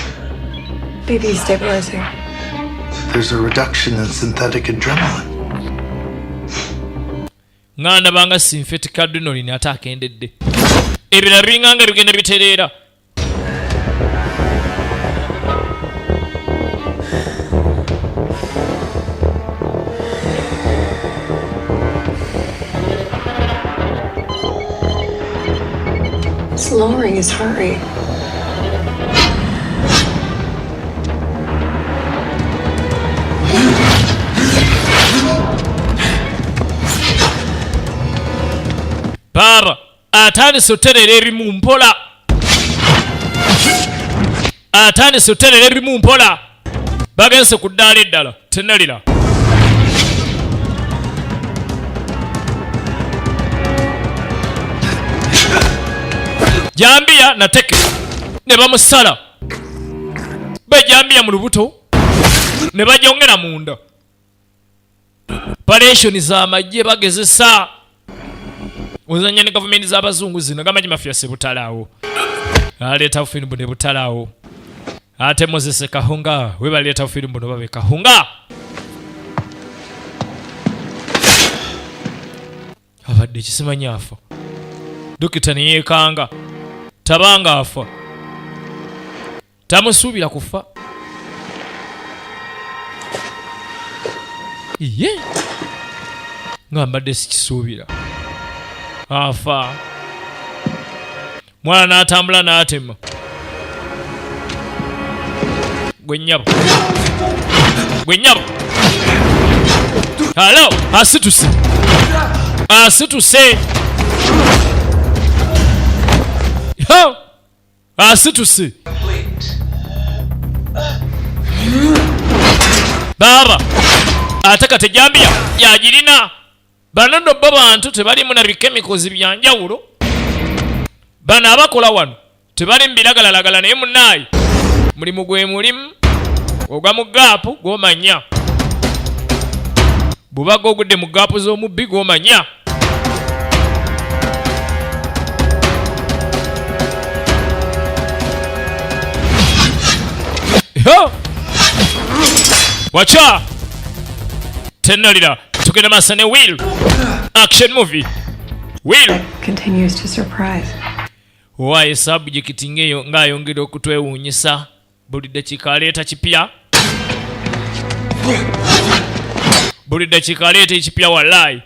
BP stabilizing. There's a reduction in synthetic adrenaline. Nganda banga synthetic adrenaline ate akendedde. Ebirala binganga bigenda bitereera. It's lowering his heart rate. Baba, atandise oterera ebimu mpola. Bagenze ku ddaala eddala tennalira. Jambiya nateke ne bamusala bajambiya mu lubuto ne bajongera munda. Operation z'amagye bagezesa uzanya ne government z'abazungu zino gamanyi mafia sebutalawo aleeta ufilimu ne butalawo ate Moses Kahunga we baleeta ufilimu no babe Kahunga abadde kisimanya afa dokita ne yeekanga tabanga afa tamusuubira kufa iye ngambadde sikisuubira afa mwana n'atambula n'atema gwe nnyabo halo asituse asituse baba ate kati Jambiya yagirina bano nno bo bantu tebalimu na bikemikozi byanjawulo bano abakola wano tebali mbiragalalagala naye munaayi mulimu gwe mulimu ogwa mu gaapu gw'omanya bubaga ogudde mu gaapu z'omubbi gw'omanya wacha tennalira tugenda maaso ne Will action movie Will continues to surprise. Waye subject ngeyo ngayongera okutwewuunyisa buli dakiika aleeta kipya buli dakiika aleeta ekipya wallahi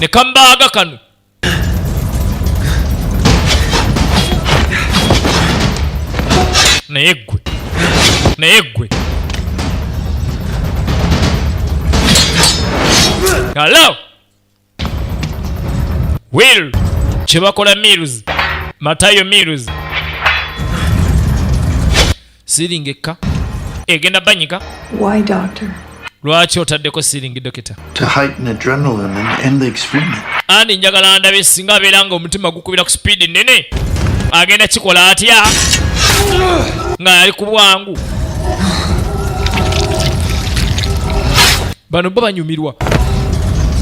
ne kambaaga kano naye ggwe hello Will kyebakola Mills Matayo Mills siringi ekka egenda banyiga. Why, doctor? Lwaki otaddeko siringi dokita? To heighten adrenaline and end the experiment. Ani njagala ndabe singa abeera nga omutima gukubira ku speed nene agenda kikola atya nga yali ku bwangu. Bano bo banyumirwa.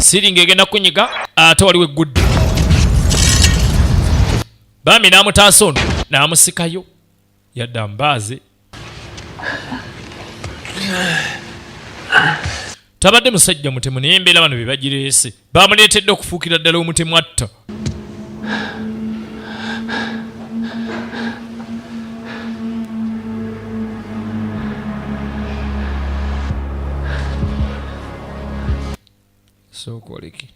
Siringi egenda kunyiga ate waliwo eggudde. Bami n'amutaasa ono n'amusikayo yadda mbaaze. Tabadde musajja mutemu naye embeera bano bye bagireese bamuleetedde okufuukira ddala omutemu atta. Sookoleki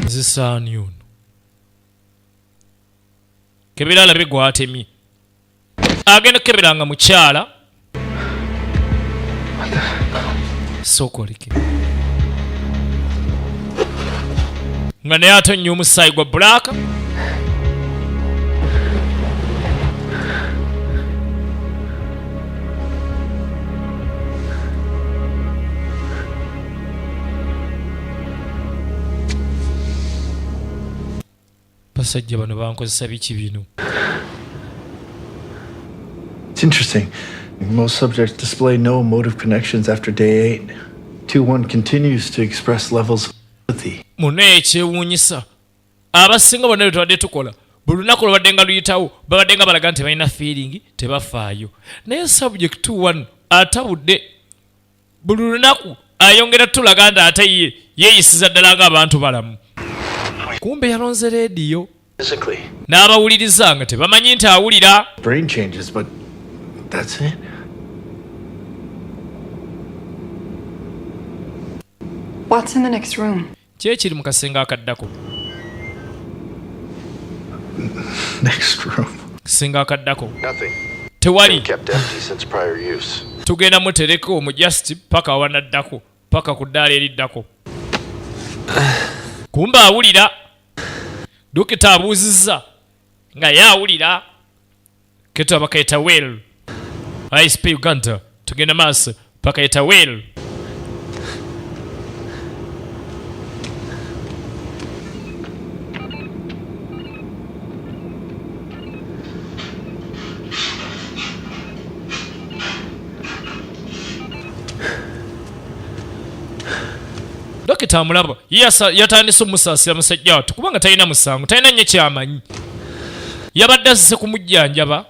zisaani ono kebera alabe gwatemye agenda kukeberanga mukyala sookoleki nga naye ate nnyo omusaayi gwa bbulaaka. Basajja bano bankozesa biki bino? It's interesting. Most subjects display no emotive connections after day 8. 2-1 continues to express levels of empathy. Mune ekyewuunyisa abasinga bonna bye tubadde tukola buli lunaku lwabadde nga luyitawo babadde nga balaga nti balina feeling tebafaayo, naye subject 2-1 atabudde buli lunaku ayongera tulaga nti ate ye yeeyisiza ddala ng'abantu balamu. Kumbe yalonze leediyo n'abawuliriza nga tebamanyi nti awulira. Brain changes, but that's it. What's in the next room? Ki ekiri mu kasenge akaddako? Next room. Kasenge akaddako Nothing. tewali. Kept empty since prior use. Tugenda mutereko omu just paka wanaddako paka ku ddaala eriddako. Kumbe awulira. Dokita abuuzizza nga ye awulira. Keto abakayita Will ISP Uganda tugenda maaso bakayita Will. Dokita amulaba yatandise omusaasira musajja wattu kubanga talina musango talina nnyo kyamanyi. Yabadde azise kumujjanjaba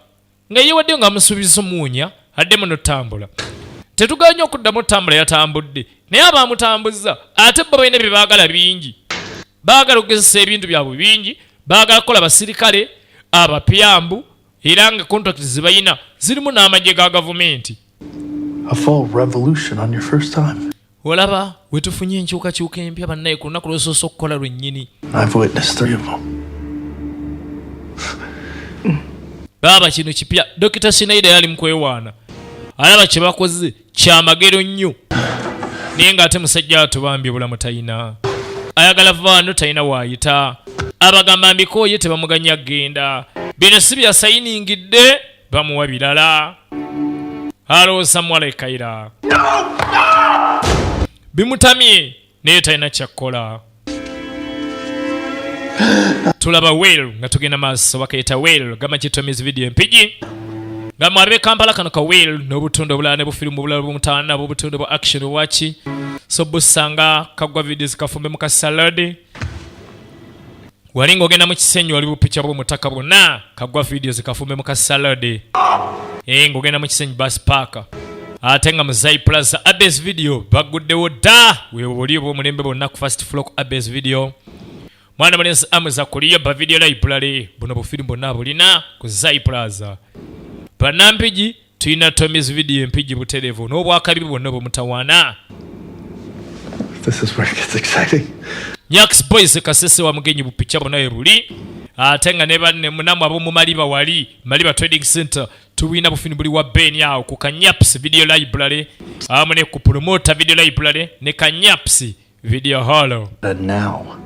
nga yeewadde nga amusuubiza omuwunya addemu n'otambula. Tetuganya okuddamu otambula yatambudde naye abaamutambuzza ate bo balina bye baagala bingi. Baagala okugezesa ebintu byabwe bingi, baagala kukola basirikale abapyambu era nga contract ze balina zirimu n'amagye ga gavumenti. A full revolution on your first time. Olaba wetufunye enkyukakyuka empya bannaye ku lunaku lw'osoosa okukola lwennyini. I've witnessed 3 of them. Baba kino kipya Dr. Sinaida yali mukwewaana. Alaba kye bakoze kyamagero nnyo. Naye ng'ate musajja atubambye bulamu talina. Ayagala vaano talina waayita. Abagamba mbikooye tebamuganya genda. Bino si byasayiningidde bamuwa birala. Halo Samuel Kaira. Bimutamye naye talina kyakkola. Tulaba Will nga tugenda maaso bakayita Will gama kitomizi video empigi nga mwabe Kampala kano ka Will n'obutundu obulala ne bufirimu obulala bw'omutaana bw'obutundu bwa action wachi so busanga kagwa videos kafumbe mu kasalade wali ng'ogenda mu kisenyi wali bupicha bw'omutaka bwonna kagwa videos kafumbe mu kasalade ng'ogenda mu kisenyi bus park ate nga mu Zai Plaza Abbas video baguddewo dda weebo buli obw'omulembe bwonna ku first floor ku Abbas video mwana manesi amweza kuliyo ba video library buno bufilimu bonna bulina ku Zai Plaza banampigi tuyina Tommy's video empigi buterevu n'obwakabibi bwonna bwemutawaana. This is where it gets exciting. Nyax Boys kasese wa mugenyi bupicha bonna buli ate nga ne banne munamu ab'omu Maliba wali Maliba Trading Center tuwina bufilimu buli wa Ben yao ku Kanyaps video library amu ne ku promoter video library ne Kanyaps video hall. And now.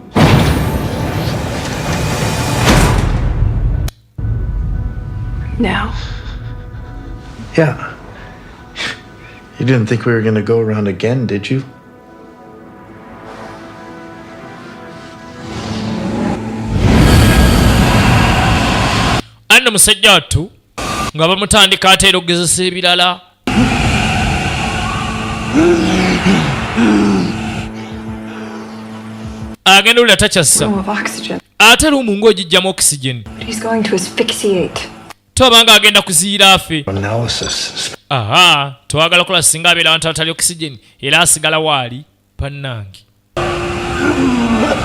Now? Yeah. You didn't think we were going to go around again, did you? Anno musajja wattu nga bamutandika ateera okugezesa ebirala. Agenda olula takyassa ate lumu ng'ogijjamu oxygen tobanga agenda kuziira afe. Aha, twagala kola singa abeera abantu abatali oxygen era asigala waali pannange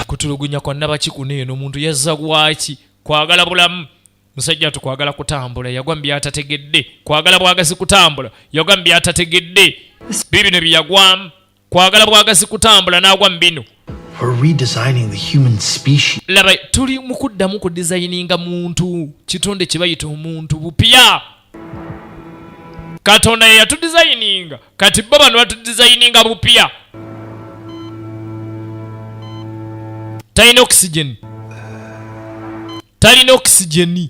kutulugunya kwa nabakikuna eno omuntu yazza gwaki kwagala bulamu. Musajja tukwagala kutambula yagwambye atategedde kwagala bwagazi kutambula yagwambye atategedde bibino byagwamu kwagala bwagazi kutambula n'agwa mbino. We're redesigning the human species. Laba tuli mukuddamu ku designinga muntu kitonde kibayita omuntu bupya. Katonda ye yatudesigninga kati bo bano batudesigninga bupya. Talina oxygen. Talina oxygen.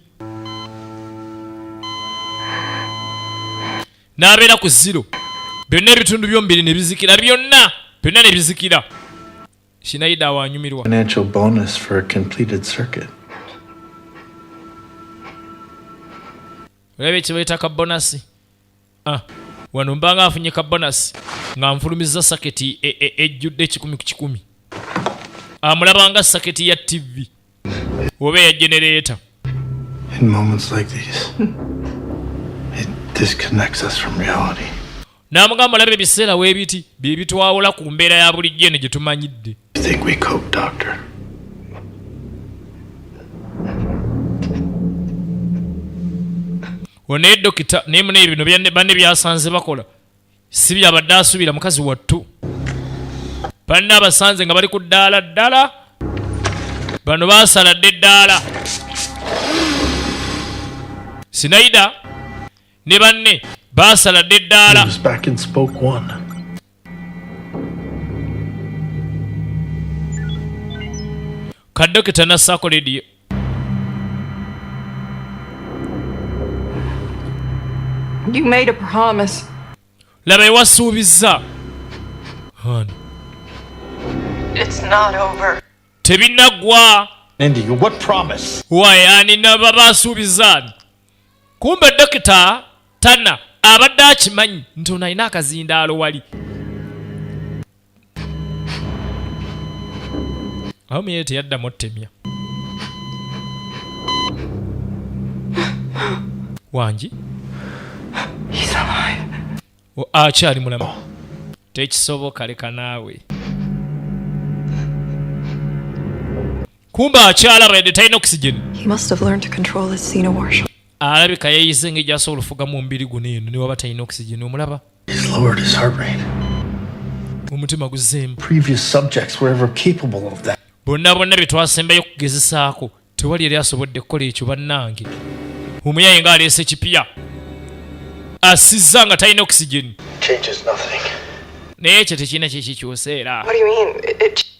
N'abeera ku zero. Byonna ebitundu byombiri ne bizikira byonna byonna ne bizikira. Shinaida wanyumirwa. Financial bonus for a completed circuit. Olebe kibayita ka bonasi. Wano mbanga afunye ka bonasi nga nfulumiza saketi ejjudde 10 ku 10. Amulabanga saketi ya TV oba ya generator. In moments like these, it disconnects us from reality. Namugamba labe biseera weebiti bibitwawula ku mbeera ya bulijjo ne gye tumanyidde. You think we cope, doctor? One dokita nemune bino banne byasanze bakola si byabadde asuubira mukazi wattu. Banne abasanze nga bali ku ddaala ddala bano baasaladde eddaala. Sinaida ne banne baasaladde eddaala. Back in spoke 1. Kadokita nassaako lediyo. You made a promise. Laba ewasuubizza. It's not over. Tebinaggwa. Andy, what promise? Why anina babasuubizza. Kumbe dokita Tanna abadde akimanyi nti ono alina akazindaalo wali. Awo muye teyaddamu ottemya. Wangi? He's alive. Akyali mulamu. Tekisoboka leka naawe. Kumbe akyalaba yadde talina oxygen. He must have learned to control his xenowarship. Alabika yeeyize ng'egyasobola okufugamu omubiri guno eno ne waba talina oxygen omulaba. He's lowered his heart rate. Omutima guzzeemu. Previous subjects were ever capable of that. Bonna bye twasembayo okugezesaako tewali yali asobodde kukola ekyo bannange. Omuyaye ng'aleese kipya. Asizza nga talina oxygen. Changes nothing. Naye ekyo tekirina kikikyusa era. What do you mean?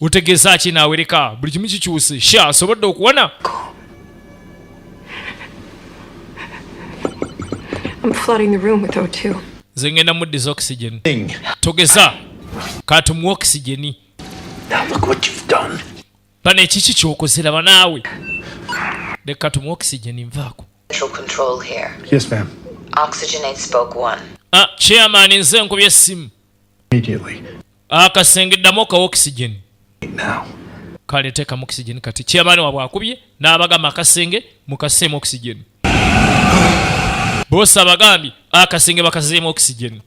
Utegeeza ki naawereka buli kimu kikyuse sha asobodde okuwona. I'm flooding the room with O2. Nze ngenda muddiza oxygen. Togeza katumuwa oxygen. Now look what you've done. Bano ekiki kyokoze laba naawe. Leka tumuwa oxygen nvaako. Central control here. Yes, ma'am. Oxygenate spoke 1. Chairman nze nkubye essimu. Immediately. Akasengeddamu ka oxygen. Now. Kale teekamu oxygen kati. Chairman wabwe akubye n'abagamba akasenge mukaseemu oxygen. Bosi abagambye akasenge bakaseemu oxygen.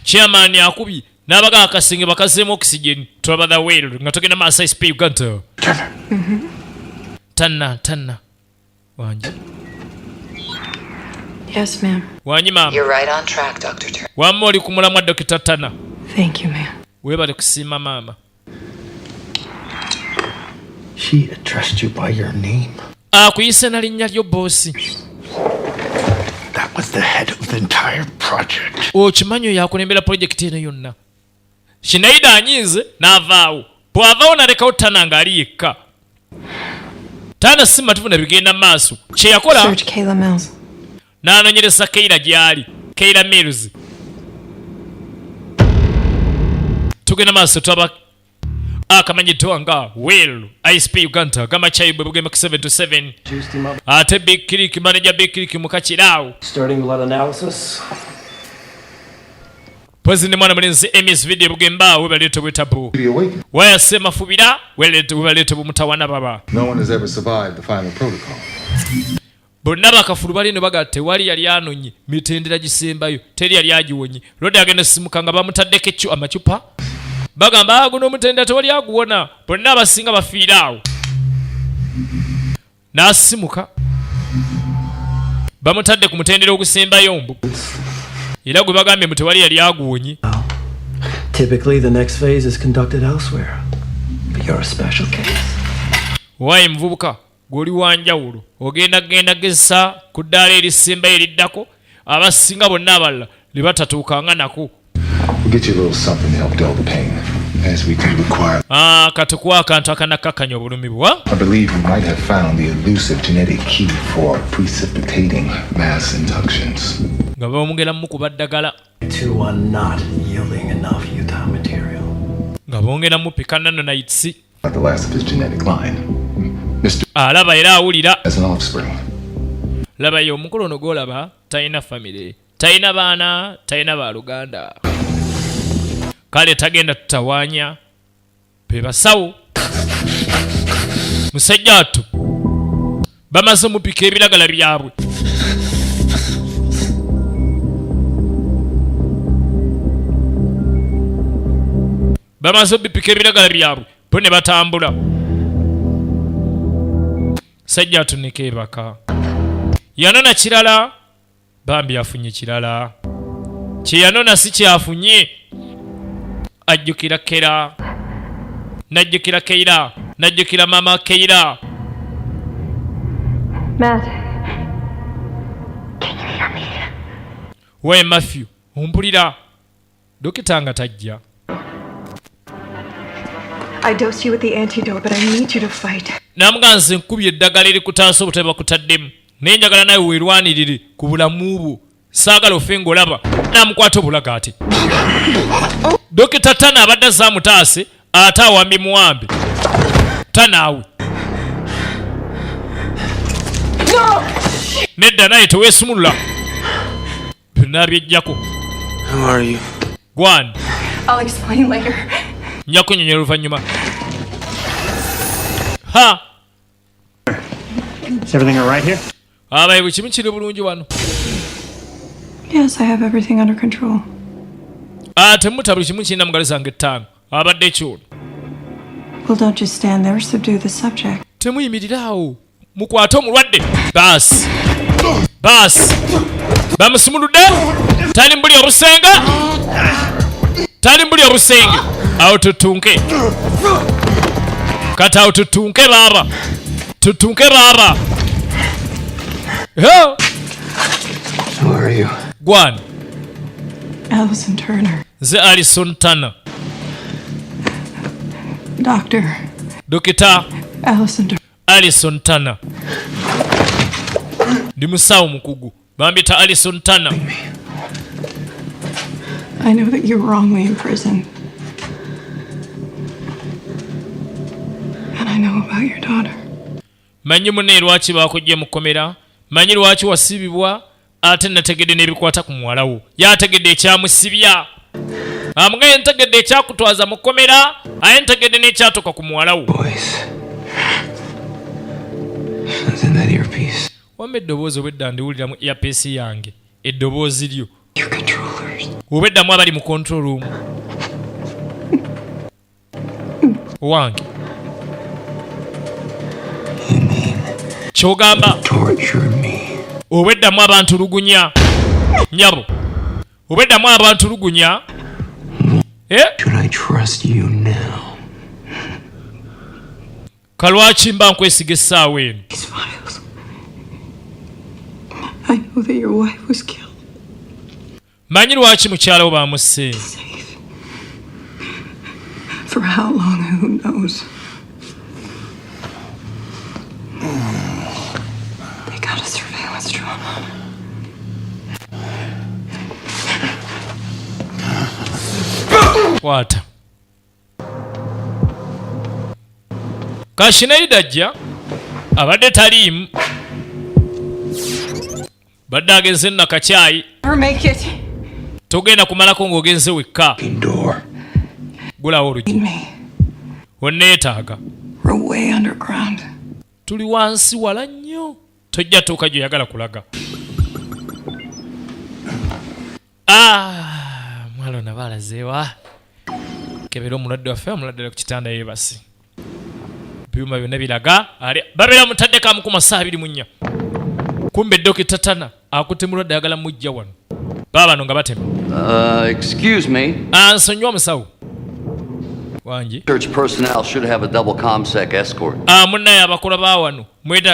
Chairman akubye n'abaga akasinge bakazeemu oxygen tulaba the whale nga togenda maaso ISP Uganda. Tanna wangi. Yes, ma'am. Wanyi maama. You're right on track, Dr. Turner. Wamma oli ku mulamwa Dr. Tanna. Thank you, ma'am. Weebale kusiima maama. She addressed you by your name. Akuyise na linnya lyo boosi. That was the head of the entire project. Okimanyi oyo akulembera projekiti eno yonna. Shinaida anyize n'avaawo. Bw'avaawo n'alekawo Tanna ng'ali yekka. Tanna si matuvu na bigenda maaso. Kye yakola Search Kayla Mills. n'anoonyereza Kayla gy'ali. Kayla Mills. Tugenda maaso twaba akamanyiddwa nga Will ISP Uganda gama chaibu bugema 727 ate Big Click manager Big Click mukachirao Starting blood analysis. President mwana mulenzi MS video bugemba webalete bwetabu wayasema fubira webalete bumutawana baba. No one has ever survived the final protocol. Bonna bakafulu balino bagatte wali yali anonyi mitendera gisembayo teri yali agiwonyi Lodi agenda simukanga bamutaddeko echu amachupa bagamba guno mutenda tewali aguwona bonna abasinga bafiiraawo n'asimuka bamutadde ku mutendera ogusembayo mbu era gwe bagambye mu tewali yali aguwonyi. Typically the next phase is conducted elsewhere, but you're a special case. Wayi muvubuka gw'oli wanjawulo ogenda gezesa ku ddaala erisembayo eriddako abasinga bonna abalala ne batatuukanga nako. We'll get you a little something to help dull the pain, as we do require. Katukuwa akantu akanakkakkanya obulumi bwa. I believe we might have found the elusive genetic key for precipitating mass inductions. Nga bamugera mukuba ddagala. 2 are not yielding enough Utah material. Nga bongera mupika nanonaitsi. The last of his genetic line. Mr. Alaba era awulira. As an offspring. Laba ye omukulu ono gw'olaba talina famire. Talina baana, talina baaluganda. Kale tagenda tutawaanya. Be basawo. Musajja atu. Bamaze mupika ebiragala byabwe. Bamaze bipika ebiragala byabwe. Bo ne batambula. Sajja atu ne keebaka. Yanona kirala. Bambi afunye kirala. Kye yanona si kyafunye. Ajjukira Kera. Najjukira Keira. Najjukira mama Keira. Matt. Can you hear me? We Matthew. Ompulira. Dokita nga tajja. I dosed you with the antidote, but I need you to fight. Namuganze nkubye eddagala erikutaasa obutebe bakutaddemu. Naye njagala nawe weerwanirire ku bulamu bwo. Saagala ofe ng'olaba. Namukwata obulaga ate. Dokita Tanna abadde azaamutaase ate awambi muwambi. Tanaawe. Nedda naye teweesumulula. Byonna byejjako. Who are you? I'll Gwan. explain later. Nja kunnyonnyola oluvannyuma. Ha! Is everything all right here? Abayibu kimu kiri bulungi wano. Yes, I have everything under control. Temuta buli kimu kirina mugalo zange ttaano. Abadde kyolo. Well, don't just stand there. Subdue the subject. Temuyimirirawo. Mukwate omulwadde. Baasi. Baasi. Bamusumuludde. Tali mbuli obusenge. Tali mbuli obusenge. Awo tutunke. Kati awo tutunke baba. Tutunke baba. Yo. Who are you? Gwan. Allison Turner. Ze Alison Turner. Doctor. Dokita. Allison Turner. Alison Turner. Ndi musawo mukugu. Bambita Alison Turner. I know that you were wrongly imprisoned. And I know about your daughter. Manyi munne lwaki baakujja mu kkomera. Manyi lwaki wasibibwa. Ate nategedde n'ebikwata ku muwala wo. Yategedde ekyamusibya. Amugaye ntegedde ekyakutwaza mu kkomera. Aye ntegedde n'ekyatoka ku muwala wo. Wamma eddoboozi obwedda ndiwulira mu earpiece yange. Eddoboozi lyo. Obweddamu abali mu control room. wange kyogamba obweddamu abantu lugunya nyabo obweddamu abantu lugunya kalwaki mba nkwesiga essaawa eno manyi lwaki mukyala wo bamusse For how long, who knows? They got a surveillance drone on him. What? Kashineida ajja abadde taliimu badde agenze nakacyayi togenda kumalako ng'ogenze wekka gulawo olugi onneetaaga tuli wansi wala nnyo tojja tuuka gyoyagala kulaga mwalo nabalazeewa kebera omulwadde waffe omuladdela ku kitanda yeebasi byuma byonna biraga babeera mutaddeko amukuma 24 kumbe dokita tana akutte mulwadde ayagala mujja wano baba bano nga batema Excuse me. Nsonyiwa omusawo wangi Church personnel should have a double ComSec escort. munnaye abakola ba wano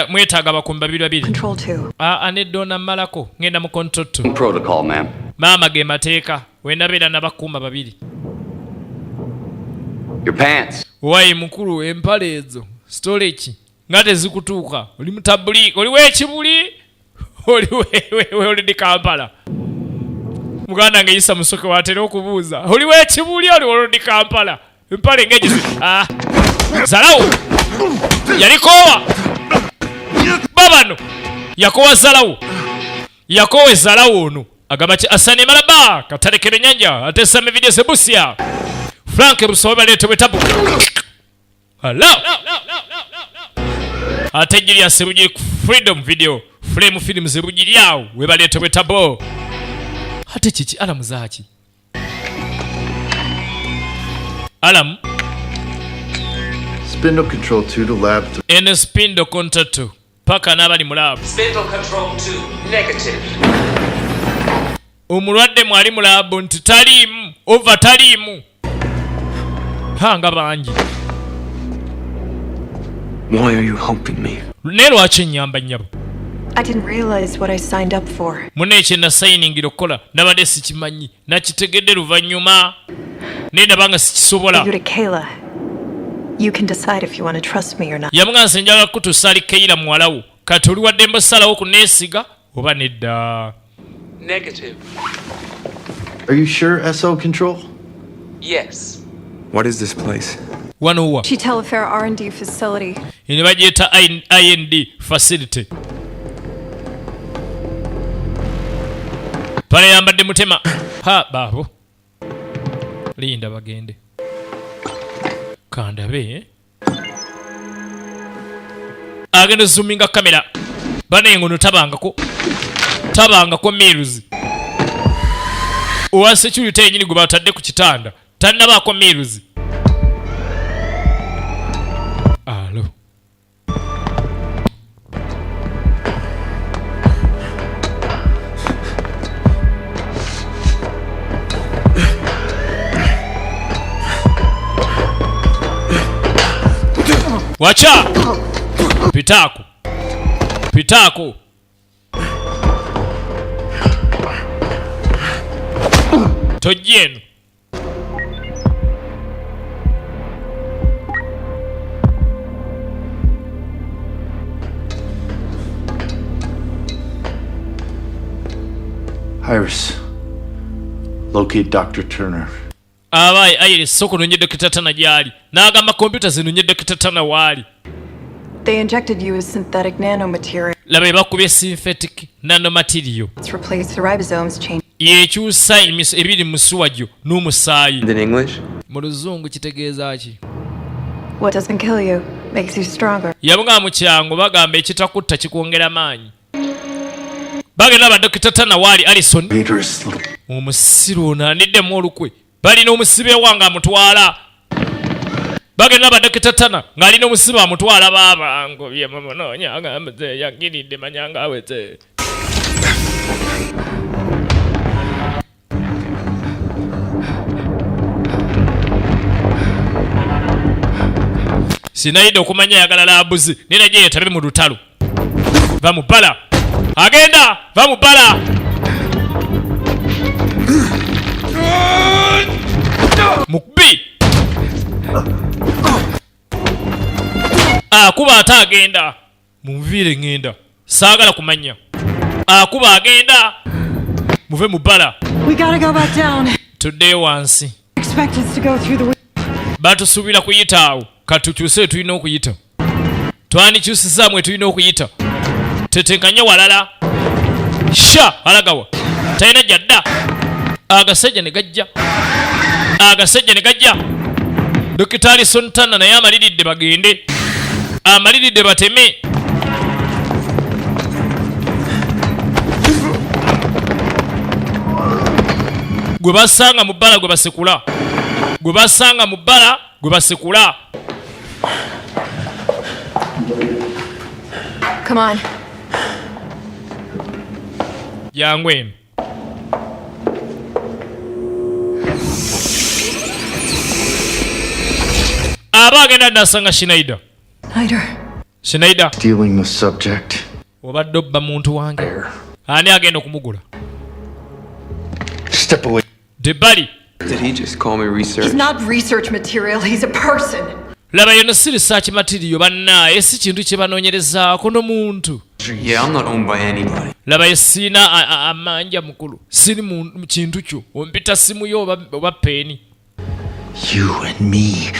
mwetaaga bakumi babiri Control 2. aneddoona mmalako ngenda mu control 2 Protocol, ma'am. maama ge mateeka wendabeera nabakuuma babiri Your pants. wayi mukulu empale ezo storage nga tezikutuuka oli mutabuli oli w'ekibuli oli di Kampala muganda ngeyisa musoke watera okubuuza oli w'ekibuli oli di Kampala empale ngegizi zalawo yalikoowa babano yakoowa zalawo yakoowa ezalawo ono agamba ki asani malaba katalekera ennyanja atesame video sebusya Frank Busobe baleetebwa tabu hello ate ejjiri asebujiri freedom video flame film zebujiri awo we baleetebwa tabo ate kiki alamu zaaki alamu Spindle control 2 to lab. ene spindle contact 2 paka n'abali mu laabu Spindle control 2, negative. omulwadde mwali mu laabu nti taliimu ova taliimu nga bangi Why are you helping me? ne lwaki ennyamba nnyabo I didn't realize what I signed up for. munne kye nasayiningira okukola nabadde sikimanyi nakitegedde luvannyuma naye nabanga sikisobola You to Kayla. You can decide if you want to trust me or not. yamuga nze njagala kutuusa ali Keira muwalawo kati oli wadde mbasalawo kuneesiga oba nedda Negative. Are you sure SO control? Yes. What is this place? wano wa Chitelafair R&D facility. ene bagiyita IND facility pale yambadde mutema baabo linda bagende kandabe agenda zoominga kamera banengono tabangako miruzi owa security yenyini gwe batadde ku kitanda tannabaako miruzi alo wacha pitako tojjeno Iris. Locate Dr. Turner. abayi Iris soko nonye Dr. Tana gyali n'agamba kompyuta zinonye Dr. Tana waali They injected you with synthetic nanomaterial. laba bakubye synthetic nanomaterial It's replaced the ribosomes change. yekyusa ebiri musuwa gyo n'omusaayi In English? mu luzungu kitegeeza ki What doesn't kill you makes you stronger. yabunga mu kyangu bagamba ekitakutta kikwongera maanyi bagenda badokita Tana waali Alison omusiru ono aniddemu olukwe balina omusibe wange amutwala bagenda badokita Tana ng'alina omusibe amutwala baabango bye mumunoonya agambe yagiridde manyanga aweze. Sinaida okumanya yagala labuzi nina gye yetabe mu lutalo. Va mu bbala. Agenda va mu bbala. Mukbi. Akuba ate agenda. Munviire ngenda. Saagala kumanya. Akuba agenda. Muve mu bbala. We gotta go back down. Tudde wansi. Expect us to go through the Batusuubira kuyita awo. Katukyuse tulina okuyita. Twanikyusizaamu tulina okuyita. Tetenkanye walala. Sha alagawa. Talina jadda. Agasajja ne gajja. Agasajja ne gajja. Dokitaali Sontana naye amaliridde bagende. Amaliridde bateme. Gwe basanga mu bbala gwe basekula. Gwe basanga mu bbala gwe basekula. Come on. Yangwe. Abagenda nasanga Shinaida. Shinaida. Dealing the subject. Obadde obba muntu wange. Ani agenda okumugula? Step away. Debali. Did he just call me research? He's not research material, he's a person. Laba yono si research material bannaye si kintu kye banoonyerezaako n'omuntu. Yeah, I'm not owned by anybody. Laba yesina amanja mukulu. Siri mu kintu kyo. Ompita simu yo oba peeni. You and me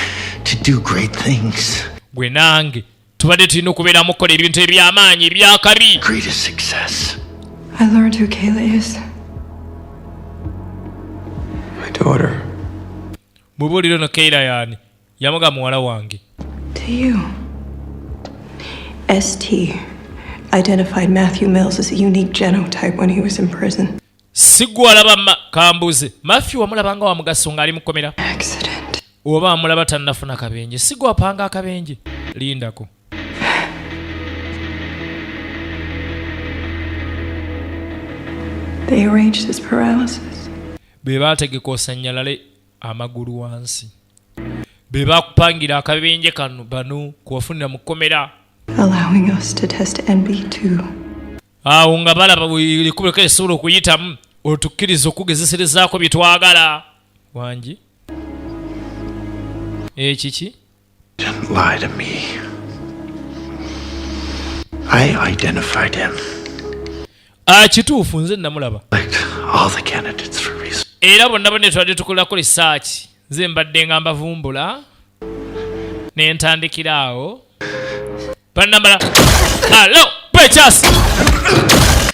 to do great things. Gwe nange tubadde tulina okubeera mukola ebintu eby'amaanyi ebyakabi. Greatest success. I learned who Kayla is. My daughter. Mubuulire no Kayla yaani. Yamuga muwala wange. To you. ST identified Matthew Mills as a unique genotype when he was in prison. Sigwa alaba kambuze. Matthew wamulabanga wa mugaso ng'ali mukomera. Accident. Oba amulaba tannafuna kabenje. Sigwa apanga akabenje. Lindako. They arranged his paralysis. Be baategeka osannyalale amagulu wansi. Be baakupangira akabenje kano bano kuwafunira mu kkomera. Allowing us to test NB2. Awo nga balaba likubeko esobola okuyitamu otukkiriza okugezeserezaako bye twagala. Wangi? Kiki? Don't lie to me. I identified him. Kituufu nze namulaba. All the candidates for research. Era bonna bonna twadde tukolako research. Nze mbadde nga mbavumbula. Ne ntandikira awo. Panambala. Hello, Precious.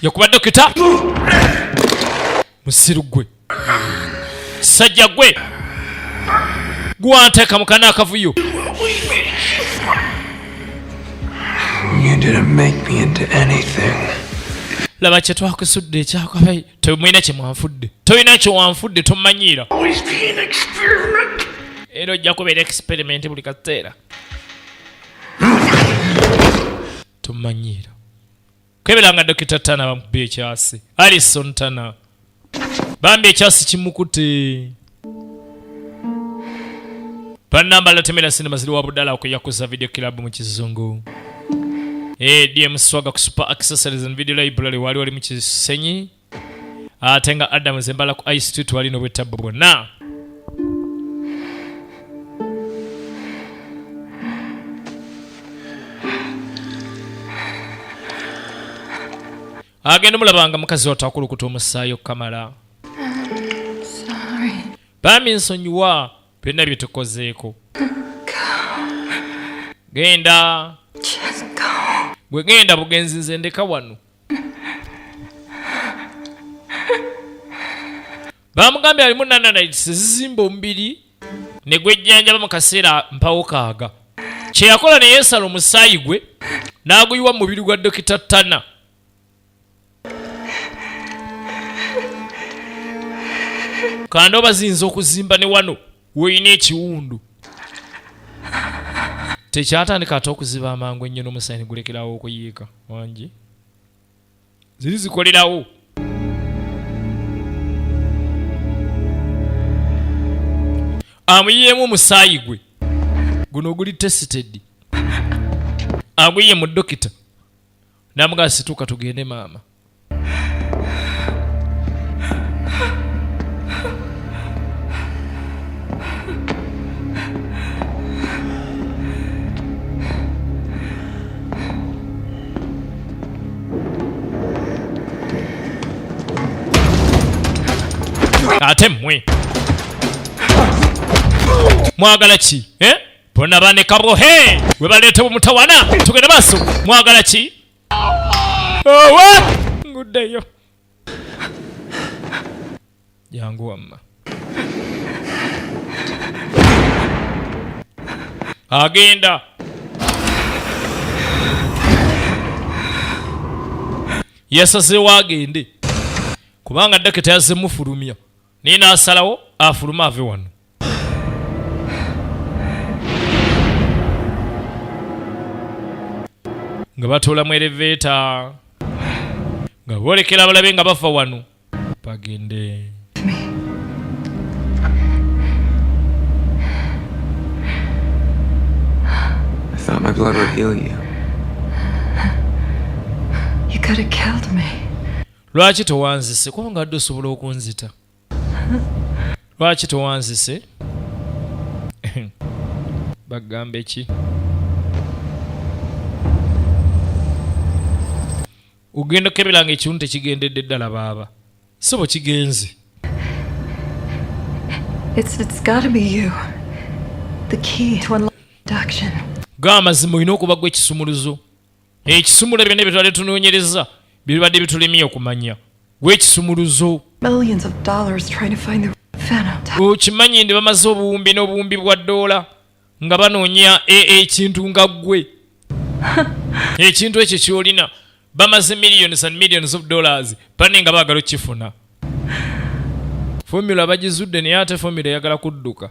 Yakuba dokita. Musiru gwe. Sajja gwe. Gwanteka mukana akavuyo. You didn't make me into anything. Laba kye twakusudde ekyakabayi. Tomwina kye mwanfudde. Toyina kye wanfudde tomanyiira. Always be an experiment. Era ojja kubeera experiment buli kaseera. Tomanyiira. Kebelanga dokita Tana bamukubye ekyasi. Alison Tana. Bambi ekyasi kimukute. Panambala temera sinema ziri wa budala okuyakuza video club mu kizungu. DM Swaga ku Super Accessories and Video Library wali mu Kisenyi. Atenga Adam Zembala ku Ice Street wali no bwetabo bonna. Agenda mulabanga mukazi watakulukuta omusaayi okamala. Sorry. Bami nsonyiwa byonna bye tukozeeko. Genda. Just go. Gwe genda bugenzi nze ndeka wano. Bamugambye alimu nananitis zizimba omubiri ne gwejjanjaba mu kaseera mpawokaaga. Kye yakola ne yeesala omusaayi gwe n'aguyiwa mu mubiri gwa Dokita Tana. Kandi oba ziyinza okuzimba ne wano weeyina ekiwundu. tekyatandika ate okuziba amangu ennyo n'omusayini gulekerawo okuyiika wangi ziri zikolerawo amuyiyeemu omusaayi gwe guno guli tested aguyiye mu dokita namugaa situuka tugende maama ate mmwe mwagala ki bonna banekabo he we baleete omutawana tugende maaso mwagala ki owa nguddeyo jangu wamma agenda yasazeewo agende kubanga dakita yazze mufulumya naye n'asalawo afuluma ave wano nga batoolamu elevator nga boolekera abalabe nga bafa wano bagende I thought my blood would heal you. You could have killed me. lwaki towanzise kubanga adde osobola okunzita lwaki towanzise bagamba ki ugenda okebelanga ekiwundu tekigendedde ddala baaba so bwe kigenze It's gotta be you. The key to unlock abduction. g'amazima olina okuba gwe ekisumuluzo ekisumula byonna byetwali tunoonyereza bibadde bitulemye okumanya gwe ekisumuluzo Millions of dollars trying to find the phenotype. okimanyi ndi bamaze obuwumbi n'obuwumbi bwa ddoola nga banoonya ekintu nga ggwe ekintu ekyo kyolina bamaze millions and millions of dollars bane nga baagala okifuna formula bagizudde naye ate formula eyagala kudduka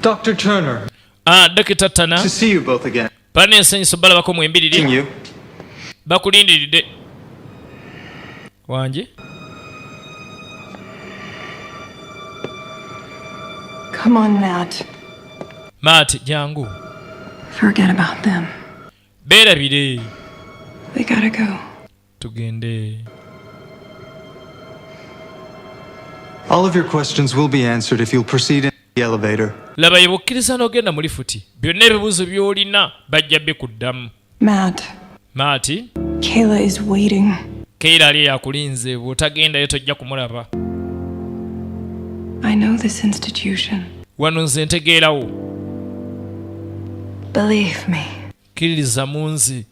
Dr. Turner. Dr. Turner. To see you both again. Bane ensanyiso balabako mwembiriri. Bakulindiridde. Wanje? Come on, Matt. Matt, jangu. Forget about them. Beerabire. We gotta go. Tugende. All of your questions will be answered if you'll proceed in the elevator. Laba yebukkiriza n'ogenda mu lifuti. Byonna ebibuuzo by'olina bajja bikuddamu. Matt. Matt. Kayla is waiting. Kayla ali yakulinze bw'otagendayo tojja kumulaba. I know this institution. Wano nze ntegeerawo. Believe me. Kkiririza mu nze.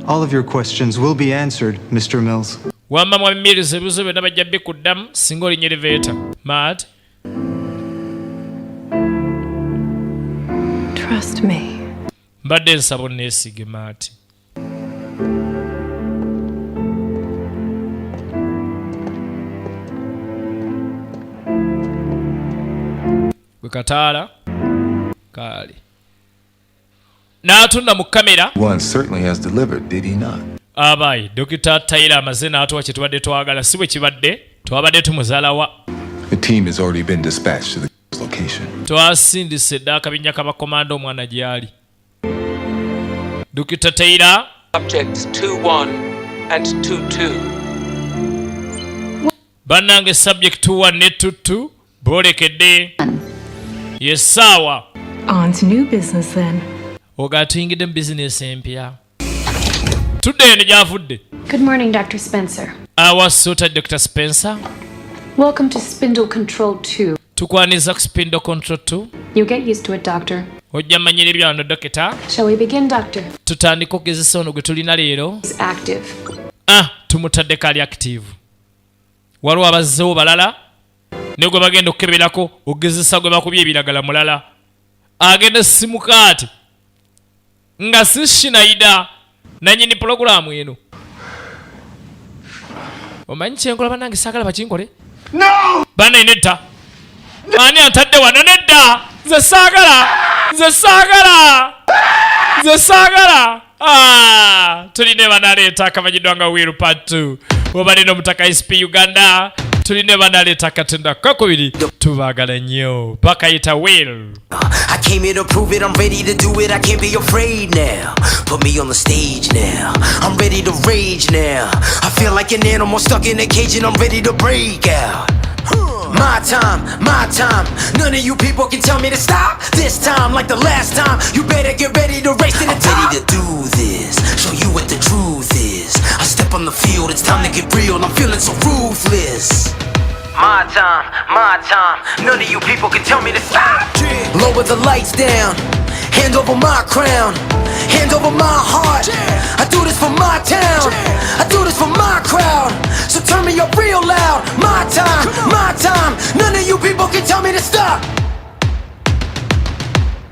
All of your questions will be answered, Mr. Mills. Wamma mwamiriza ebibuuzo byonna bajja bikuddamu singa olinya elevator. Matt. Trust me. Mbadde nsaba onneesige Matt. Gwe kataala kaali n'atunda mu kamera. One certainly has delivered, did he not? Abayi Dr. Taylor amaze n'atuwa kye tubadde twagala si bwe kibadde twabadde tumuzaalawa. The team has already been dispatched to the location. Twasindise dda akabinja k'abakomanda omwana gy'ali. Dr. Taylor. Subjects 2-1 and 2-2. Bannange subject 2-1 ne 2-2 boolekedde. Yessaawa. On to new business then. Oga tuyingidde mu bizinesi empya. Tudde eno gy'avudde. Good morning, Dr. Spencer. Awasuuta Dr. Spencer. Welcome to Spindle Control 2. Tukwaniza ku Spindle Control 2. You'll get used to it, Doctor. Ojja mmanyira ebyano Dokita. Shall we begin, Doctor? Tutandika okugezesa ono gwe tulina leero. He's active. Tumutadde kali active. Waliwo abazzeewo balala ne gwe bagenda okukeberako okugezesa gwe bakubye ebiragala mulala. Agenda simukaati nga si Shinaida nannyini pulogulaamu eno. omanyi kyenkola bannange saagala bakinkole banne nedda ani antadde wano nedda nze saagala tuline banaleeta akamanyiddwa nga Will Part 2 oba nino omutaka SP Uganda tuline banaleeta Katonda kakubiri tubaagala nnyo bakayita Will. I came here to prove it, I'm ready to do it, I can't be afraid now. Put me on the stage now, I'm ready to rage now. I feel like an animal stuck in a cage and I'm ready to break out. My time, none of you people can tell me to stop. This time, like the last time, you better get ready to race to the top. I'm ready to do this, show you what the truth is. I step on the field, it's time to get real, I'm feeling so ruthless. My time, none of you people can tell me to stop. Lower the lights down, hand over my crown, hand over my heart. I do this for my town, I do this for my crowd. So turn me up real loud. My time, none of you people can tell me to stop.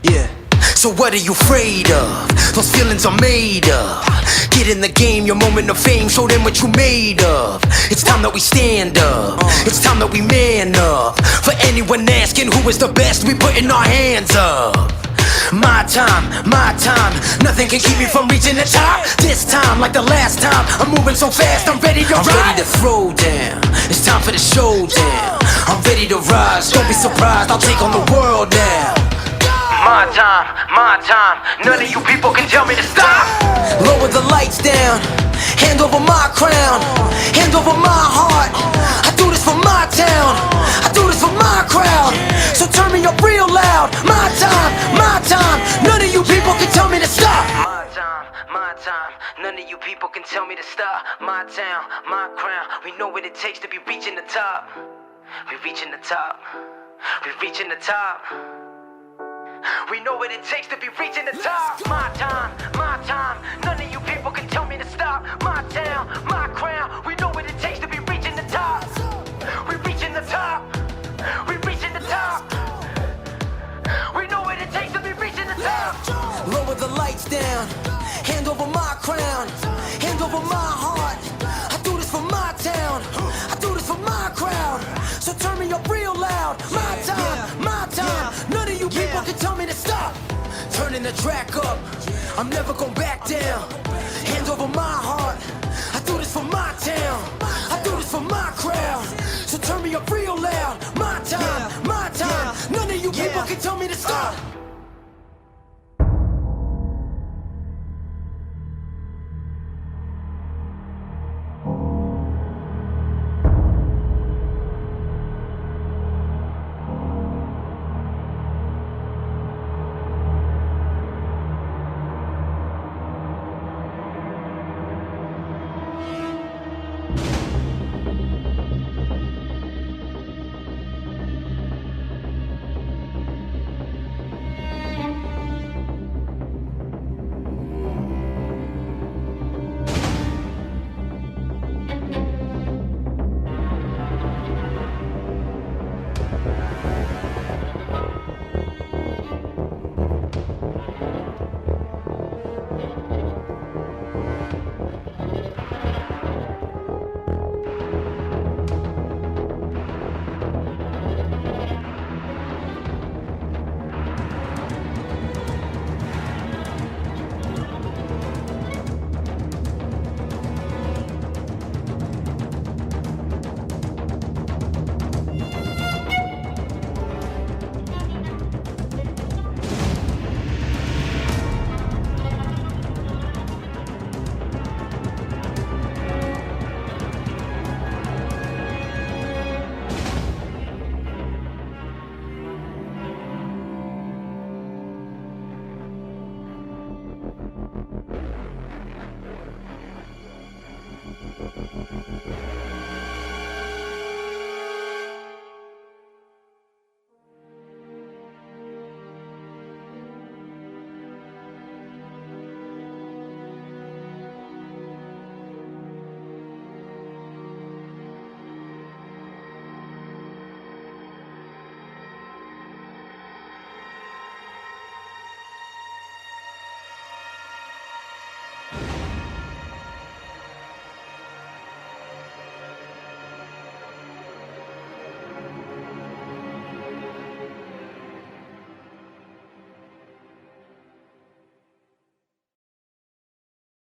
Yeah. So what are you afraid of? Those feelings are made of. Get in the game, your moment of fame, show them what you made of. It's time that we stand up, it's time that we man up. For anyone asking who is the best, we putting our hands up. My time, nothing can keep me from reaching the top. This time, like the last time, I'm moving so fast, I'm ready to ride. I'm ready to throw down, it's time for the showdown. I'm ready to rise, don't be surprised, I'll take on the world now. My time, none of you people can tell me to stop. Lower the lights down, hand over my crown, hand over my heart. I do this for my town, I do this for my crowd. So turn me up real loud. My time, none of you people can tell me to stop. My time, none of you people can tell me to stop. My town, my crown, we know what it takes to be reaching the top. We reaching the top, we reaching the top. We know what it takes to be reaching the top. My time, none of you people can tell me to stop. My town, my crown, we know what it takes to be reaching the top. We reaching the top, we reaching the top. We know what it takes to be reaching the top. Lower the lights down, hand over my crown, hand over my heart. I do this for my town, I do this for my crowd. So turn me up real loud. My time, none of you people can tell me to stop. Turning the track up, I'm never gonna back down. Hands over my heart, I do this for my town, I do this for my crowd. So turn me up real loud. My time, none of you people can tell me to stop.